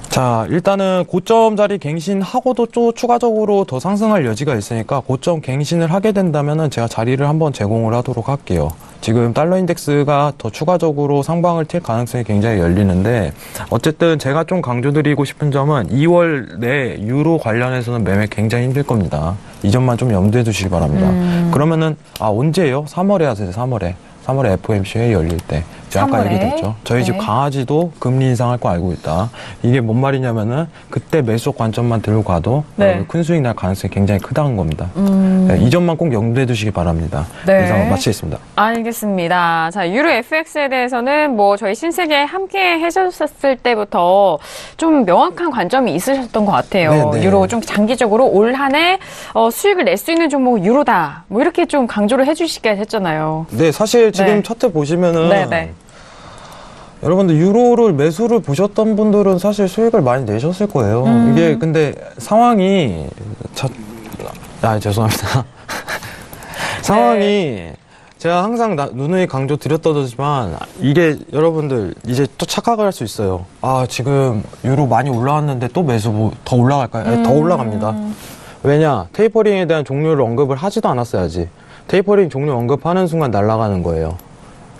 자, 일단은 고점 자리 갱신하고도 또 추가적으로 더 상승할 여지가 있으니까 고점 갱신을 하게 된다면은 제가 자리를 한번 제공을 하도록 할게요. 지금 달러 인덱스가 더 추가적으로 상방을 튈 가능성이 굉장히 열리는데, 어쨌든 제가 좀 강조드리고 싶은 점은 2월 내 유로 관련해서는 매매 굉장히 힘들 겁니다. 이 점만 좀 염두해 두시기 바랍니다. 그러면은 언제예요? 3월에 하세요. 3월에 FOMC 회의 열릴 때. 제가 아까 3월에? 얘기했죠. 저희 집 네. 강아지도 금리 인상할 거 알고 있다. 이게 뭔 말이냐면은 그때 매수 관점만 들고 가도 네. 큰 수익 날 가능성이 굉장히 크다는 겁니다. 네, 이 점만 꼭 염두해 두시기 바랍니다. 네. 이상 마치겠습니다. 알겠습니다. 자, 유로 FX에 대해서는 뭐 저희 신세계 함께 해주셨을 때부터 좀 명확한 관점이 있으셨던 것 같아요. 네, 네. 유로 좀 장기적으로 올 한 해 수익을 낼 수 있는 종목은 유로다. 뭐 이렇게 좀 강조를 해주시게 했잖아요. 네, 사실 지금 네. 차트 보시면은 네, 네. 여러분들 유로를 매수를 보셨던 분들은 사실 수익을 많이 내셨을 거예요. 이게 근데 상황이 죄송합니다. 상황이 제가 항상 누누이 강조 드렸다지만 이게 여러분들 이제 또 착각을 할 수 있어요. 지금 유로 많이 올라왔는데 또 매수 더 올라갈까요? 더 올라갑니다. 왜냐? 테이퍼링에 대한 종료를 언급을 하지도 않았어야지. 테이퍼링 종료 언급하는 순간 날아가는 거예요.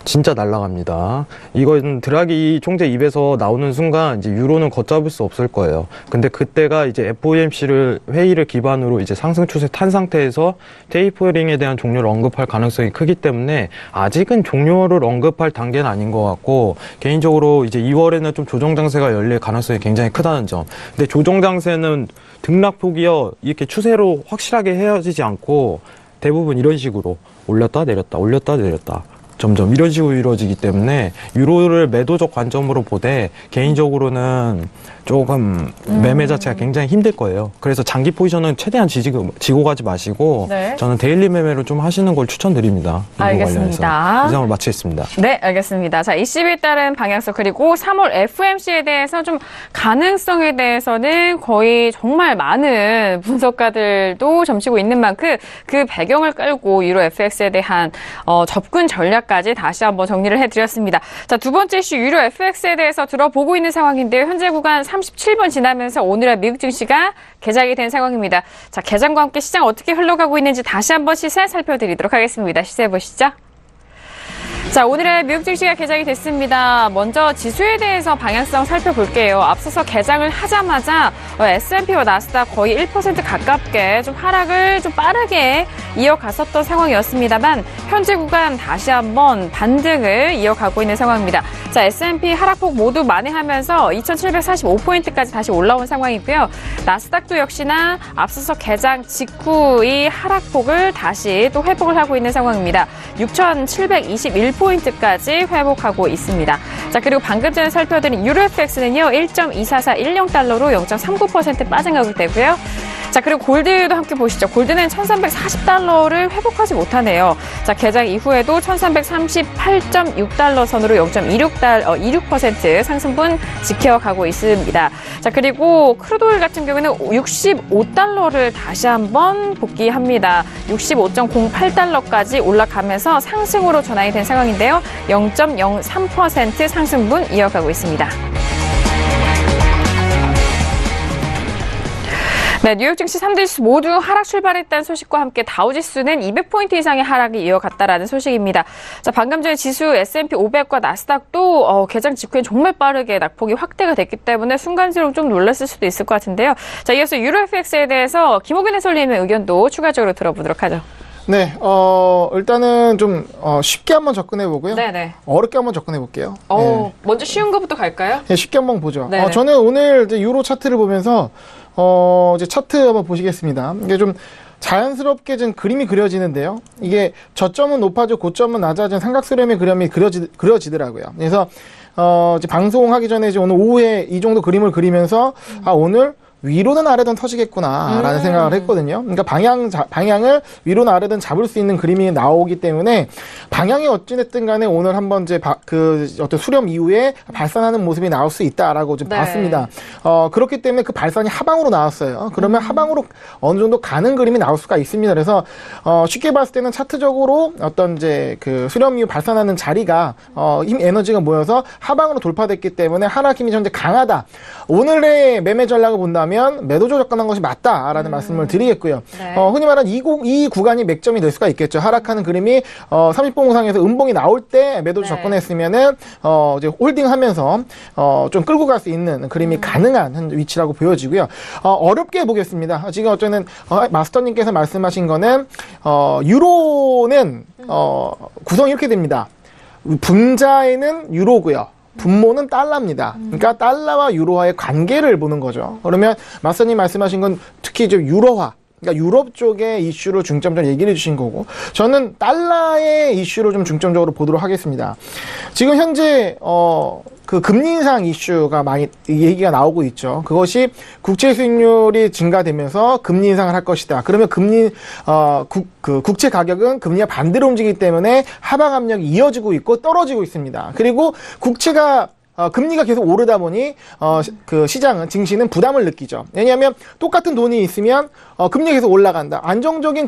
진짜 날아갑니다. 이건 드라기 총재 입에서 나오는 순간 이제 유로는 걷잡을 수 없을 거예요. 근데 그때가 이제 FOMC 회의를 기반으로 이제 상승 추세 탄 상태에서 테이퍼링에 대한 종료를 언급할 가능성이 크기 때문에 아직은 종료를 언급할 단계는 아닌 것 같고, 개인적으로 이제 2월에는 좀 조정 장세가 열릴 가능성이 굉장히 크다는 점. 근데 조정 장세는 등락폭이요, 이렇게 추세로 확실하게 헤어지지 않고 대부분 이런 식으로 올렸다 내렸다 올렸다 내렸다 점점 이런 식으로 이루어지기 때문에 유로를 매도적 관점으로 보되 개인적으로는 조금 매매 자체가 굉장히 힘들 거예요. 그래서 장기 포지션은 최대한 지고 가지 마시고 네. 저는 데일리 매매를 좀 하시는 걸 추천드립니다. 알겠습니다. 이상을 마치겠습니다. 네, 알겠습니다. 자, ECB에 따른 방향성 그리고 3월 FOMC에 대해서 좀 가능성에 대해서는 거의 정말 많은 분석가들도 점치고 있는 만큼 그 배경을 깔고 유로 FX에 대한 접근 전략까지 다시 한번 정리를 해드렸습니다. 자, 두 번째 이슈 유로 FX에 대해서 들어보고 있는 상황인데요. 현재 구간 37번 지나면서 오늘의 미국 증시가 개장이 된 상황입니다. 자, 개장과 함께 시장 어떻게 흘러가고 있는지 다시 한번 시세 살펴드리도록 하겠습니다. 시세 보시죠. 자, 오늘의 미국 증시가 개장이 됐습니다. 먼저 지수에 대해서 방향성 살펴볼게요. 앞서서 개장을 하자마자 S&P와 나스닥 거의 1% 가깝게 좀 하락을 좀 빠르게 이어갔었던 상황이었습니다만 현재 구간 다시 한번 반등을 이어가고 있는 상황입니다. 자, S&P 하락폭 모두 만회하면서 2,745포인트까지 다시 올라온 상황이고요. 나스닥도 역시나 앞서서 개장 직후의 하락폭을 다시 또 회복을 하고 있는 상황입니다. 6,721포인트까지 회복하고 있습니다. 자, 그리고 방금 전에 살펴드린 유로 FX는요, 1.24410달러로 0.39% 빠진 가격대고요. 자, 그리고 골드도 함께 보시죠. 골드는 1,340달러를 회복하지 못하네요. 자, 개장 이후에도 1,338.6달러 선으로 0.26% 상승분 지켜가고 있습니다. 자, 그리고 크루드 오일 같은 경우는 65달러를 다시 한번 복귀합니다. 65.08달러까지 올라가면서 상승으로 전환이 된 상황인데요. 0.03% 상승분 이어가고 있습니다. 네, 뉴욕 증시 3대 지수 모두 하락 출발했다는 소식과 함께 다우지수는 200포인트 이상의 하락이 이어갔다라는 소식입니다. 자, 방금 전에 지수 S&P 500과 나스닥도 개장 직후엔 정말 빠르게 낙폭이 확대가 됐기 때문에 순간적으로 좀 놀랐을 수도 있을 것 같은데요. 자, 이어서 유로 FX에 대해서 김호균 해설위원의 의견도 추가적으로 들어보도록 하죠. 네, 일단은 좀 쉽게 한번 접근해 보고요. 네네. 어렵게 한번 접근해 볼게요. 네. 먼저 쉬운 것부터 갈까요? 네, 쉽게 한번 보죠. 네네. 저는 오늘 이제 유로 차트를 보면서 이제 차트 한번 보시겠습니다. 이게 좀 자연스럽게 좀 그림이 그려지는데요. 이게 저점은 높아져 고점은 낮아진 삼각수렴의 그림이 그려지더라고요. 그래서 이제 방송하기 전에 이제 오늘 오후에 이 정도 그림을 그리면서 오늘 위로는 아래든 터지겠구나라는 생각을 했거든요. 그러니까 방향을 위로는 아래든 잡을 수 있는 그림이 나오기 때문에 방향이 어찌됐든 간에 오늘 한번 이제 어떤 수렴 이후에 발산하는 모습이 나올 수 있다라고 좀 봤습니다. 그렇기 때문에 그 발산이 하방으로 나왔어요. 그러면 하방으로 어느 정도 가는 그림이 나올 수가 있습니다. 그래서 쉽게 봤을 때는 차트적으로 어떤 이제 그 수렴 이후 발산하는 자리가 힘 에너지가 모여서 하방으로 돌파됐기 때문에 하락 힘이 현재 강하다. 오늘의 매매 전략을 본다면 매도조 접근한 것이 맞다라는 말씀을 드리겠고요. 네. 흔히 말하는 이 구간이 맥점이 될 수가 있겠죠. 하락하는 그림이 30분 우상에서 음봉이 나올 때 매도조 접근했으면은 이제 홀딩하면서 좀 끌고 갈 수 있는 그림이 가능한 위치라고 보여지고요. 어렵게 보겠습니다. 지금 어쩌면 마스터님께서 말씀하신 거는 유로는 구성이 이렇게 됩니다. 분자에는 유로고요. 분모는 달러입니다. 그러니까 달러와 유로화의 관계를 보는 거죠. 그러면 마스터님 말씀하신 건 특히 이제 유로화, 그러니까 유럽 쪽의 이슈로 중점적으로 얘기를 해주신 거고, 저는 달러의 이슈로 좀 중점적으로 보도록 하겠습니다. 지금 현재 그 금리 인상 이슈가 많이 얘기가 나오고 있죠. 그것이 국채 수익률이 증가되면서 금리 인상을 할 것이다. 그러면 국채 가격은 금리와 반대로 움직이기 때문에 하방 압력이 이어지고 있고 떨어지고 있습니다. 그리고 국채가 금리가 계속 오르다 보니 그 시장은 증시는 부담을 느끼죠. 왜냐하면 똑같은 돈이 있으면 금리가 계속 올라간다. 안정적인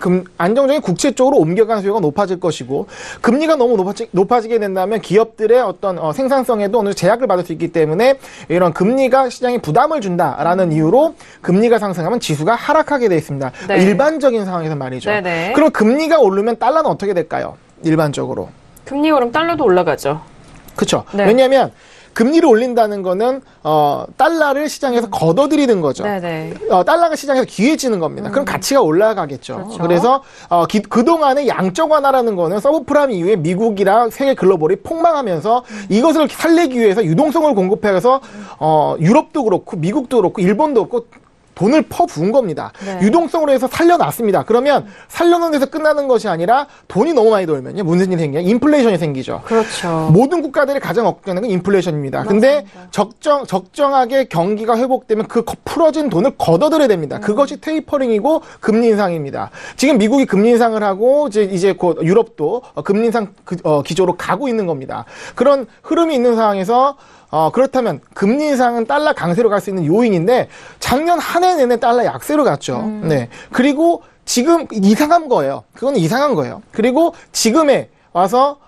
국채 쪽으로 옮겨가는 수요가 높아질 것이고, 금리가 너무 높아지게 된다면 기업들의 어떤 생산성에도 어느 정도 제약을 받을 수 있기 때문에 이런 금리가 시장에 부담을 준다라는 이유로 금리가 상승하면 지수가 하락하게 돼 있습니다. 네. 일반적인 상황에서 말이죠. 네네. 그럼 금리가 오르면 달러는 어떻게 될까요? 일반적으로. 금리 오르면 달러도 올라가죠. 그렇죠. 네. 왜냐하면 금리를 올린다는 거는 달러를 시장에서 걷어들이는 거죠. 네네. 달러가 시장에서 귀해지는 겁니다. 그럼 가치가 올라가겠죠. 그렇죠. 그래서 그동안의 양적 완화라는 거는 서브프라임 이후에 미국이랑 세계 글로벌이 폭망하면서 이것을 살리기 위해서 유동성을 공급해서 유럽도 그렇고 미국도 그렇고 일본도 그렇고 돈을 퍼부은 겁니다. 네. 유동성으로 해서 살려놨습니다. 그러면 살려놓은 데서 끝나는 것이 아니라 돈이 너무 많이 돌면요. 무슨 일이 생겨요? 인플레이션이 생기죠. 그렇죠. 모든 국가들이 가장 걱정하는 건 인플레이션입니다. 근데 적정하게 경기가 회복되면 그 풀어진 돈을 걷어들여야 됩니다. 그것이 테이퍼링이고 금리 인상입니다. 지금 미국이 금리 인상을 하고 이제 곧 유럽도 금리 인상 기조로 가고 있는 겁니다. 그런 흐름이 있는 상황에서 그렇다면 금리 인상은 달러 강세로 갈 수 있는 요인인데 작년 한 해 내내 달러 약세로 갔죠. 네. 그리고 지금 이상한 거예요. 그건 이상한 거예요. 그리고 지금에 와서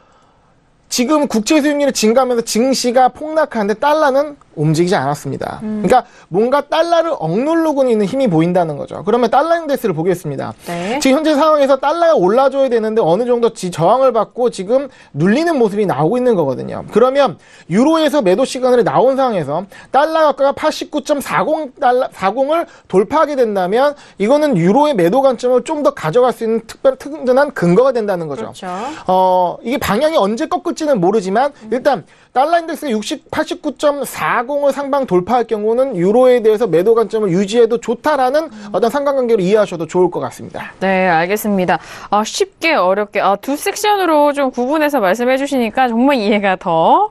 지금 국채 수익률이 증가하면서 증시가 폭락하는데 달러는 움직이지 않았습니다. 그러니까 뭔가 달러를 억누르고 있는 힘이 보인다는 거죠. 그러면 달러 인덱스를 보겠습니다. 네. 지금 현재 상황에서 달러가 올라줘야 되는데 어느 정도 저항을 받고 지금 눌리는 모습이 나오고 있는 거거든요. 그러면 유로에서 매도 시그널이 나온 상황에서 달러가 89.40을 돌파하게 된다면 이거는 유로의 매도 관점을 좀 더 가져갈 수 있는 튼튼한 근거가 된다는 거죠. 그렇죠. 이게 방향이 언제 꺾을지는 모르지만 일단 달러 인덱스가 89.40을 상방 돌파할 경우는 유로에 대해서 매도 관점을 유지해도 좋다라는 어떤 상관관계로 이해하셔도 좋을 것 같습니다. 네, 알겠습니다. 쉽게 어렵게 두 섹션으로 좀 구분해서 말씀해 주시니까 정말 이해가 더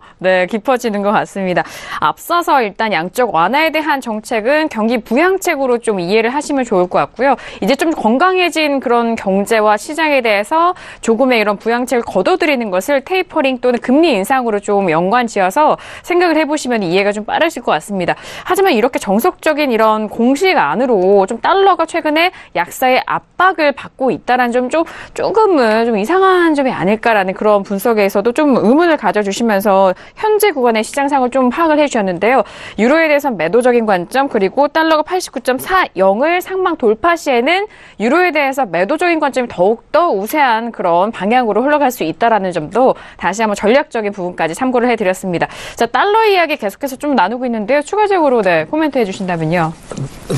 깊어지는 것 같습니다. 앞서서 일단 양적 완화에 대한 정책은 경기 부양책으로 좀 이해를 하시면 좋을 것 같고요. 이제 좀 건강해진 그런 경제와 시장에 대해서 조금의 이런 부양책을 걷어들이는 것을 테이퍼링 또는 금리 인상으로 좀 연관지어서 생각을 해보시면 이해가 좀 빠르실 것 같습니다. 하지만 이렇게 정석적인 이런 공식 안으로 좀 달러가 최근에 약세의 압박을 받고 있다는 점 조금은 좀 이상한 점이 아닐까라는 그런 분석에서도 좀 의문을 가져주시면서 현재 구간의 시장 상을 좀 파악을 해주셨는데요. 유로에 대해서는 매도적인 관점 그리고 달러가 89.40을 상방 돌파 시에는 유로에 대해서 매도적인 관점이 더욱더 우세한 그런 방향으로 흘러갈 수 있다는 점도 다시 한번 전략적인 부분까지 참고를 해드렸습니다. 자, 달러 이야기 계속해서 좀 나누고 있는데요. 추가적으로 코멘트 해주신다면요.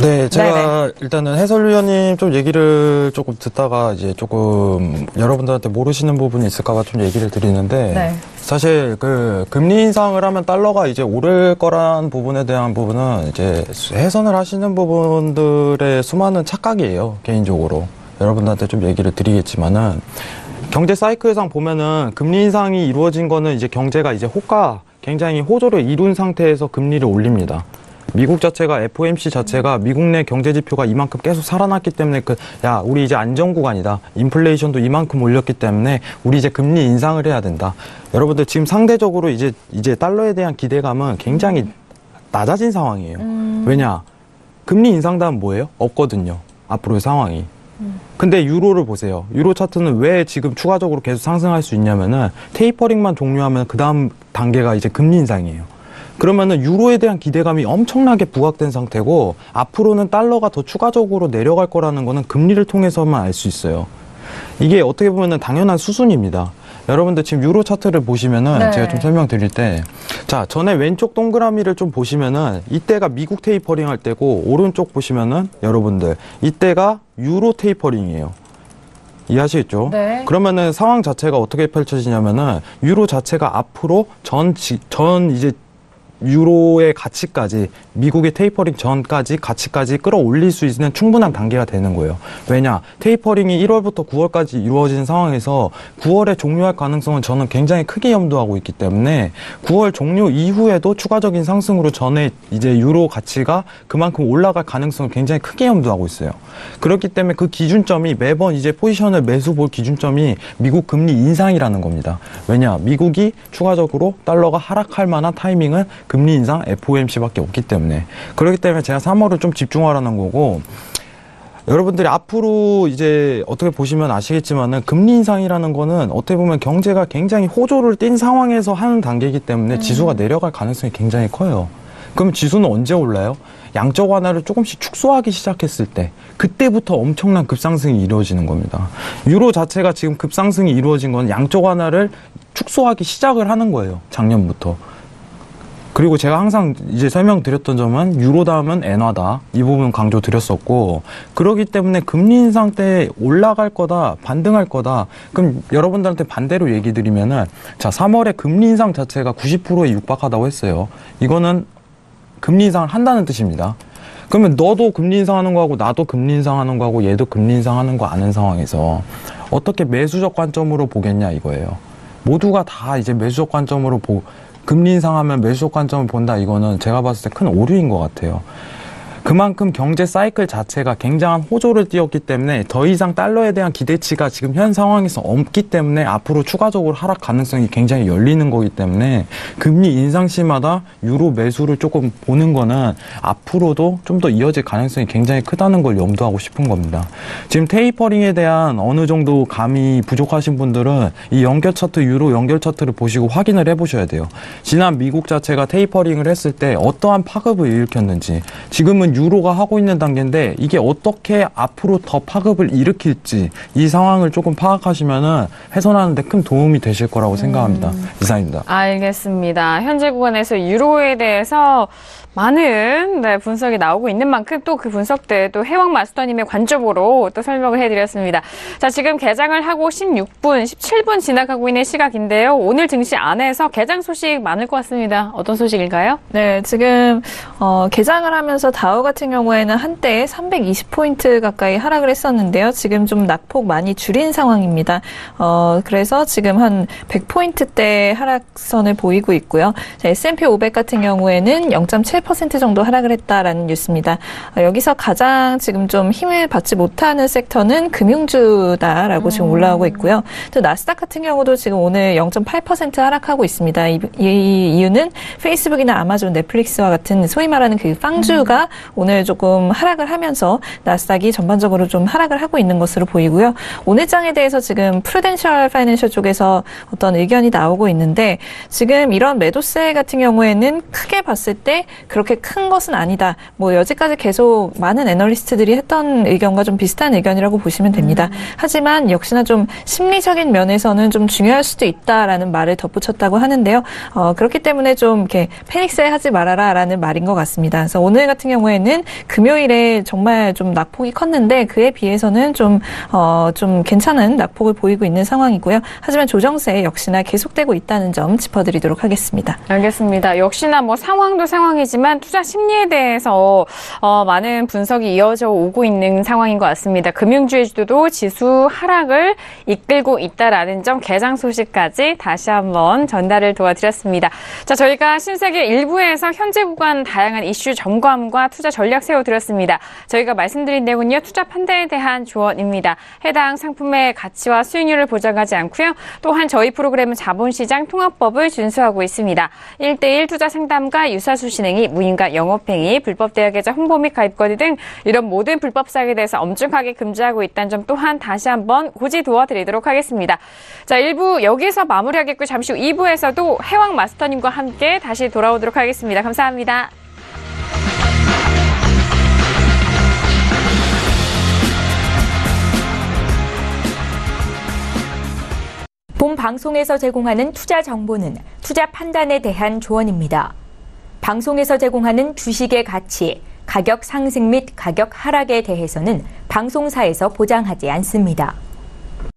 네, 제가 네네. 일단은 해설위원님 좀 얘기를 조금 듣다가 이제 조금 여러분들한테 모르시는 부분이 있을까봐 좀 얘기를 드리는데 네. 사실 그 금리 인상을 하면 달러가 이제 오를 거란 부분에 대한 부분은 이제 해선을 하시는 부분들의 수많은 착각이에요, 개인적으로. 여러분들한테 좀 얘기를 드리겠지만은 경제 사이클상 보면은 금리 인상이 이루어진 거는 이제 경제가 이제 굉장히 호조를 이룬 상태에서 금리를 올립니다. 미국 자체가 FOMC 자체가 미국 내 경제 지표가 이만큼 계속 살아났기 때문에 우리 이제 안정 구간이다. 인플레이션도 이만큼 올렸기 때문에 우리 이제 금리 인상을 해야 된다. 여러분들 지금 상대적으로 이제 달러에 대한 기대감은 굉장히 낮아진 상황이에요. 왜냐? 금리 인상다면 뭐예요? 없거든요. 앞으로의 상황이. 근데 유로를 보세요. 유로 차트는 왜 지금 추가적으로 계속 상승할 수 있냐면은 테이퍼링만 종료하면 그 다음 단계가 이제 금리 인상이에요. 그러면은 유로에 대한 기대감이 엄청나게 부각된 상태고 앞으로는 달러가 더 추가적으로 내려갈 거라는 거는 금리를 통해서만 알 수 있어요. 이게 어떻게 보면은 당연한 수순입니다. 여러분들 지금 유로 차트를 보시면은 네. 제가 좀 설명드릴 때, 자, 전에 왼쪽 동그라미를 좀 보시면은 이때가 미국 테이퍼링 할 때고 오른쪽 보시면은 여러분들 이때가 유로 테이퍼링이에요. 이해하시겠죠? 네. 그러면은 상황 자체가 어떻게 펼쳐지냐면은 유로 자체가 앞으로 이제 유로의 가치까지 미국의 테이퍼링 전까지 가치까지 끌어올릴 수 있는 충분한 단계가 되는 거예요. 왜냐? 테이퍼링이 1월부터 9월까지 이루어진 상황에서 9월에 종료할 가능성은 저는 굉장히 크게 염두하고 있기 때문에 9월 종료 이후에도 추가적인 상승으로 전에 이제 유로 가치가 그만큼 올라갈 가능성을 굉장히 크게 염두하고 있어요. 그렇기 때문에 그 기준점이 매번 이제 포지션을 매수 볼 기준점이 미국 금리 인상이라는 겁니다. 왜냐? 미국이 추가적으로 달러가 하락할 만한 타이밍은 금리 인상 FOMC밖에 없기 때문에. 그렇기 때문에 제가 3월을 좀 집중하라는 거고, 여러분들이 앞으로 이제 어떻게 보시면 아시겠지만은 금리 인상이라는 거는 어떻게 보면 경제가 굉장히 호조를 띈 상황에서 하는 단계이기 때문에 지수가 내려갈 가능성이 굉장히 커요. 그럼 지수는 언제 올라요? 양적 완화를 조금씩 축소하기 시작했을 때, 그때부터 엄청난 급상승이 이루어지는 겁니다. 유로 자체가 지금 급상승이 이루어진 건 양적 완화를 축소하기 시작을 하는 거예요. 작년부터. 그리고 제가 항상 이제 설명드렸던 점은 유로 다음은 엔화다. 이 부분 강조드렸었고, 그러기 때문에 금리 인상 때 올라갈 거다, 반등할 거다. 그럼 여러분들한테 반대로 얘기 드리면은, 자, 3월에 금리 인상 자체가 90%에 육박하다고 했어요. 이거는 금리 인상을 한다는 뜻입니다. 그러면 너도 금리 인상하는 거하고 나도 금리 인상하는 거하고 얘도 금리 인상하는 거 아는 상황에서 어떻게 매수적 관점으로 보겠냐 이거예요. 모두가 다 이제 매수적 관점으로 금리 인상하면 매수적 관점을 본다. 이거는 제가 봤을 때 큰 오류인 것 같아요. 그만큼 경제 사이클 자체가 굉장한 호조를 띄웠기 때문에 더 이상 달러에 대한 기대치가 지금 현 상황에서 없기 때문에 앞으로 추가적으로 하락 가능성이 굉장히 열리는 거기 때문에 금리 인상 시마다 유로 매수를 조금 보는 거는 앞으로도 좀 더 이어질 가능성이 굉장히 크다는 걸 염두하고 싶은 겁니다. 지금 테이퍼링에 대한 어느 정도 감이 부족하신 분들은 이 연결 차트, 유로 연결 차트를 보시고 확인을 해보셔야 돼요. 지난 미국 자체가 테이퍼링을 했을 때 어떠한 파급을 일으켰는지, 지금은 유로가 하고 있는 단계인데 이게 어떻게 앞으로 더 파급을 일으킬지 이 상황을 조금 파악하시면은 해소하는 데 큰 도움이 되실 거라고 생각합니다. 이상입니다. 알겠습니다. 현재 구간에서 유로에 대해서 많은 분석이 나오고 있는 만큼 또 그 분석대 또 해왕 마스터님의 관점으로 또 설명을 해드렸습니다. 자, 지금 개장을 하고 16분, 17분 지나가고 있는 시각인데요. 오늘 증시 안에서 개장 소식 많을 것 같습니다. 어떤 소식일까요? 네, 지금 개장을 하면서 다우 같은 경우에는 한때 320포인트 가까이 하락을 했었는데요. 지금 좀 낙폭 많이 줄인 상황입니다. 그래서 지금 한 100포인트대 하락선을 보이고 있고요. 자, S&P 500 같은 경우에는 0.7% 정도 하락을 했다라는 뉴스입니다. 여기서 가장 지금 좀 힘을 받지 못하는 섹터는 금융주다라고 지금 올라오고 있고요. 또 나스닥 같은 경우도 지금 오늘 0.8% 하락하고 있습니다. 이 이유는 페이스북이나 아마존, 넷플릭스와 같은 소위 말하는 그 빵주가 오늘 조금 하락을 하면서 나스닥이 전반적으로 좀 하락을 하고 있는 것으로 보이고요. 오늘 장에 대해서 지금 프루덴셜 파이낸셜 쪽에서 어떤 의견이 나오고 있는데, 지금 이런 매도세 같은 경우에는 크게 봤을 때 그렇게 큰 것은 아니다. 뭐 여지까지 계속 많은 애널리스트들이 했던 의견과 좀 비슷한 의견이라고 보시면 됩니다. 하지만 역시나 좀 심리적인 면에서는 좀 중요할 수도 있다라는 말을 덧붙였다고 하는데요. 그렇기 때문에 좀 이렇게 패닉세 하지 말아라라는 말인 것 같습니다. 그래서 오늘 같은 경우에는 금요일에 정말 좀 낙폭이 컸는데 그에 비해서는 좀 괜찮은 낙폭을 보이고 있는 상황이고요. 하지만 조정세 역시나 계속되고 있다는 점 짚어드리도록 하겠습니다. 알겠습니다. 역시나 뭐 상황도 상황이지만 투자 심리에 대해서 많은 분석이 이어져 오고 있는 상황인 것 같습니다. 금융주의 주도도 지수 하락을 이끌고 있다라는 점, 개장 소식까지 다시 한번 전달을 도와드렸습니다. 자, 저희가 신세계 1부에서 현재 구간 다양한 이슈 점검과 투자 전략 세워드렸습니다. 저희가 말씀드린 내용은요, 투자 판단에 대한 조언입니다. 해당 상품의 가치와 수익률을 보장하지 않고요. 또한 저희 프로그램은 자본시장 통합법을 준수하고 있습니다. 1:1 투자 상담과 유사수 진행이 무인가 영업행위, 불법 대여계좌 홍보 및 가입거래 등 이런 모든 불법 사기에 대해서 엄중하게 금지하고 있다는 점 또한 다시 한번 고지 도와드리도록 하겠습니다. 자, 1부 여기서 마무리하겠고 잠시 후 2부에서도 해왕 마스터님과 함께 다시 돌아오도록 하겠습니다. 감사합니다. 본 방송에서 제공하는 투자 정보는 투자 판단에 대한 조언입니다. 방송에서 제공하는 주식의 가치, 가격 상승 및 가격 하락에 대해서는 방송사에서 보장하지 않습니다.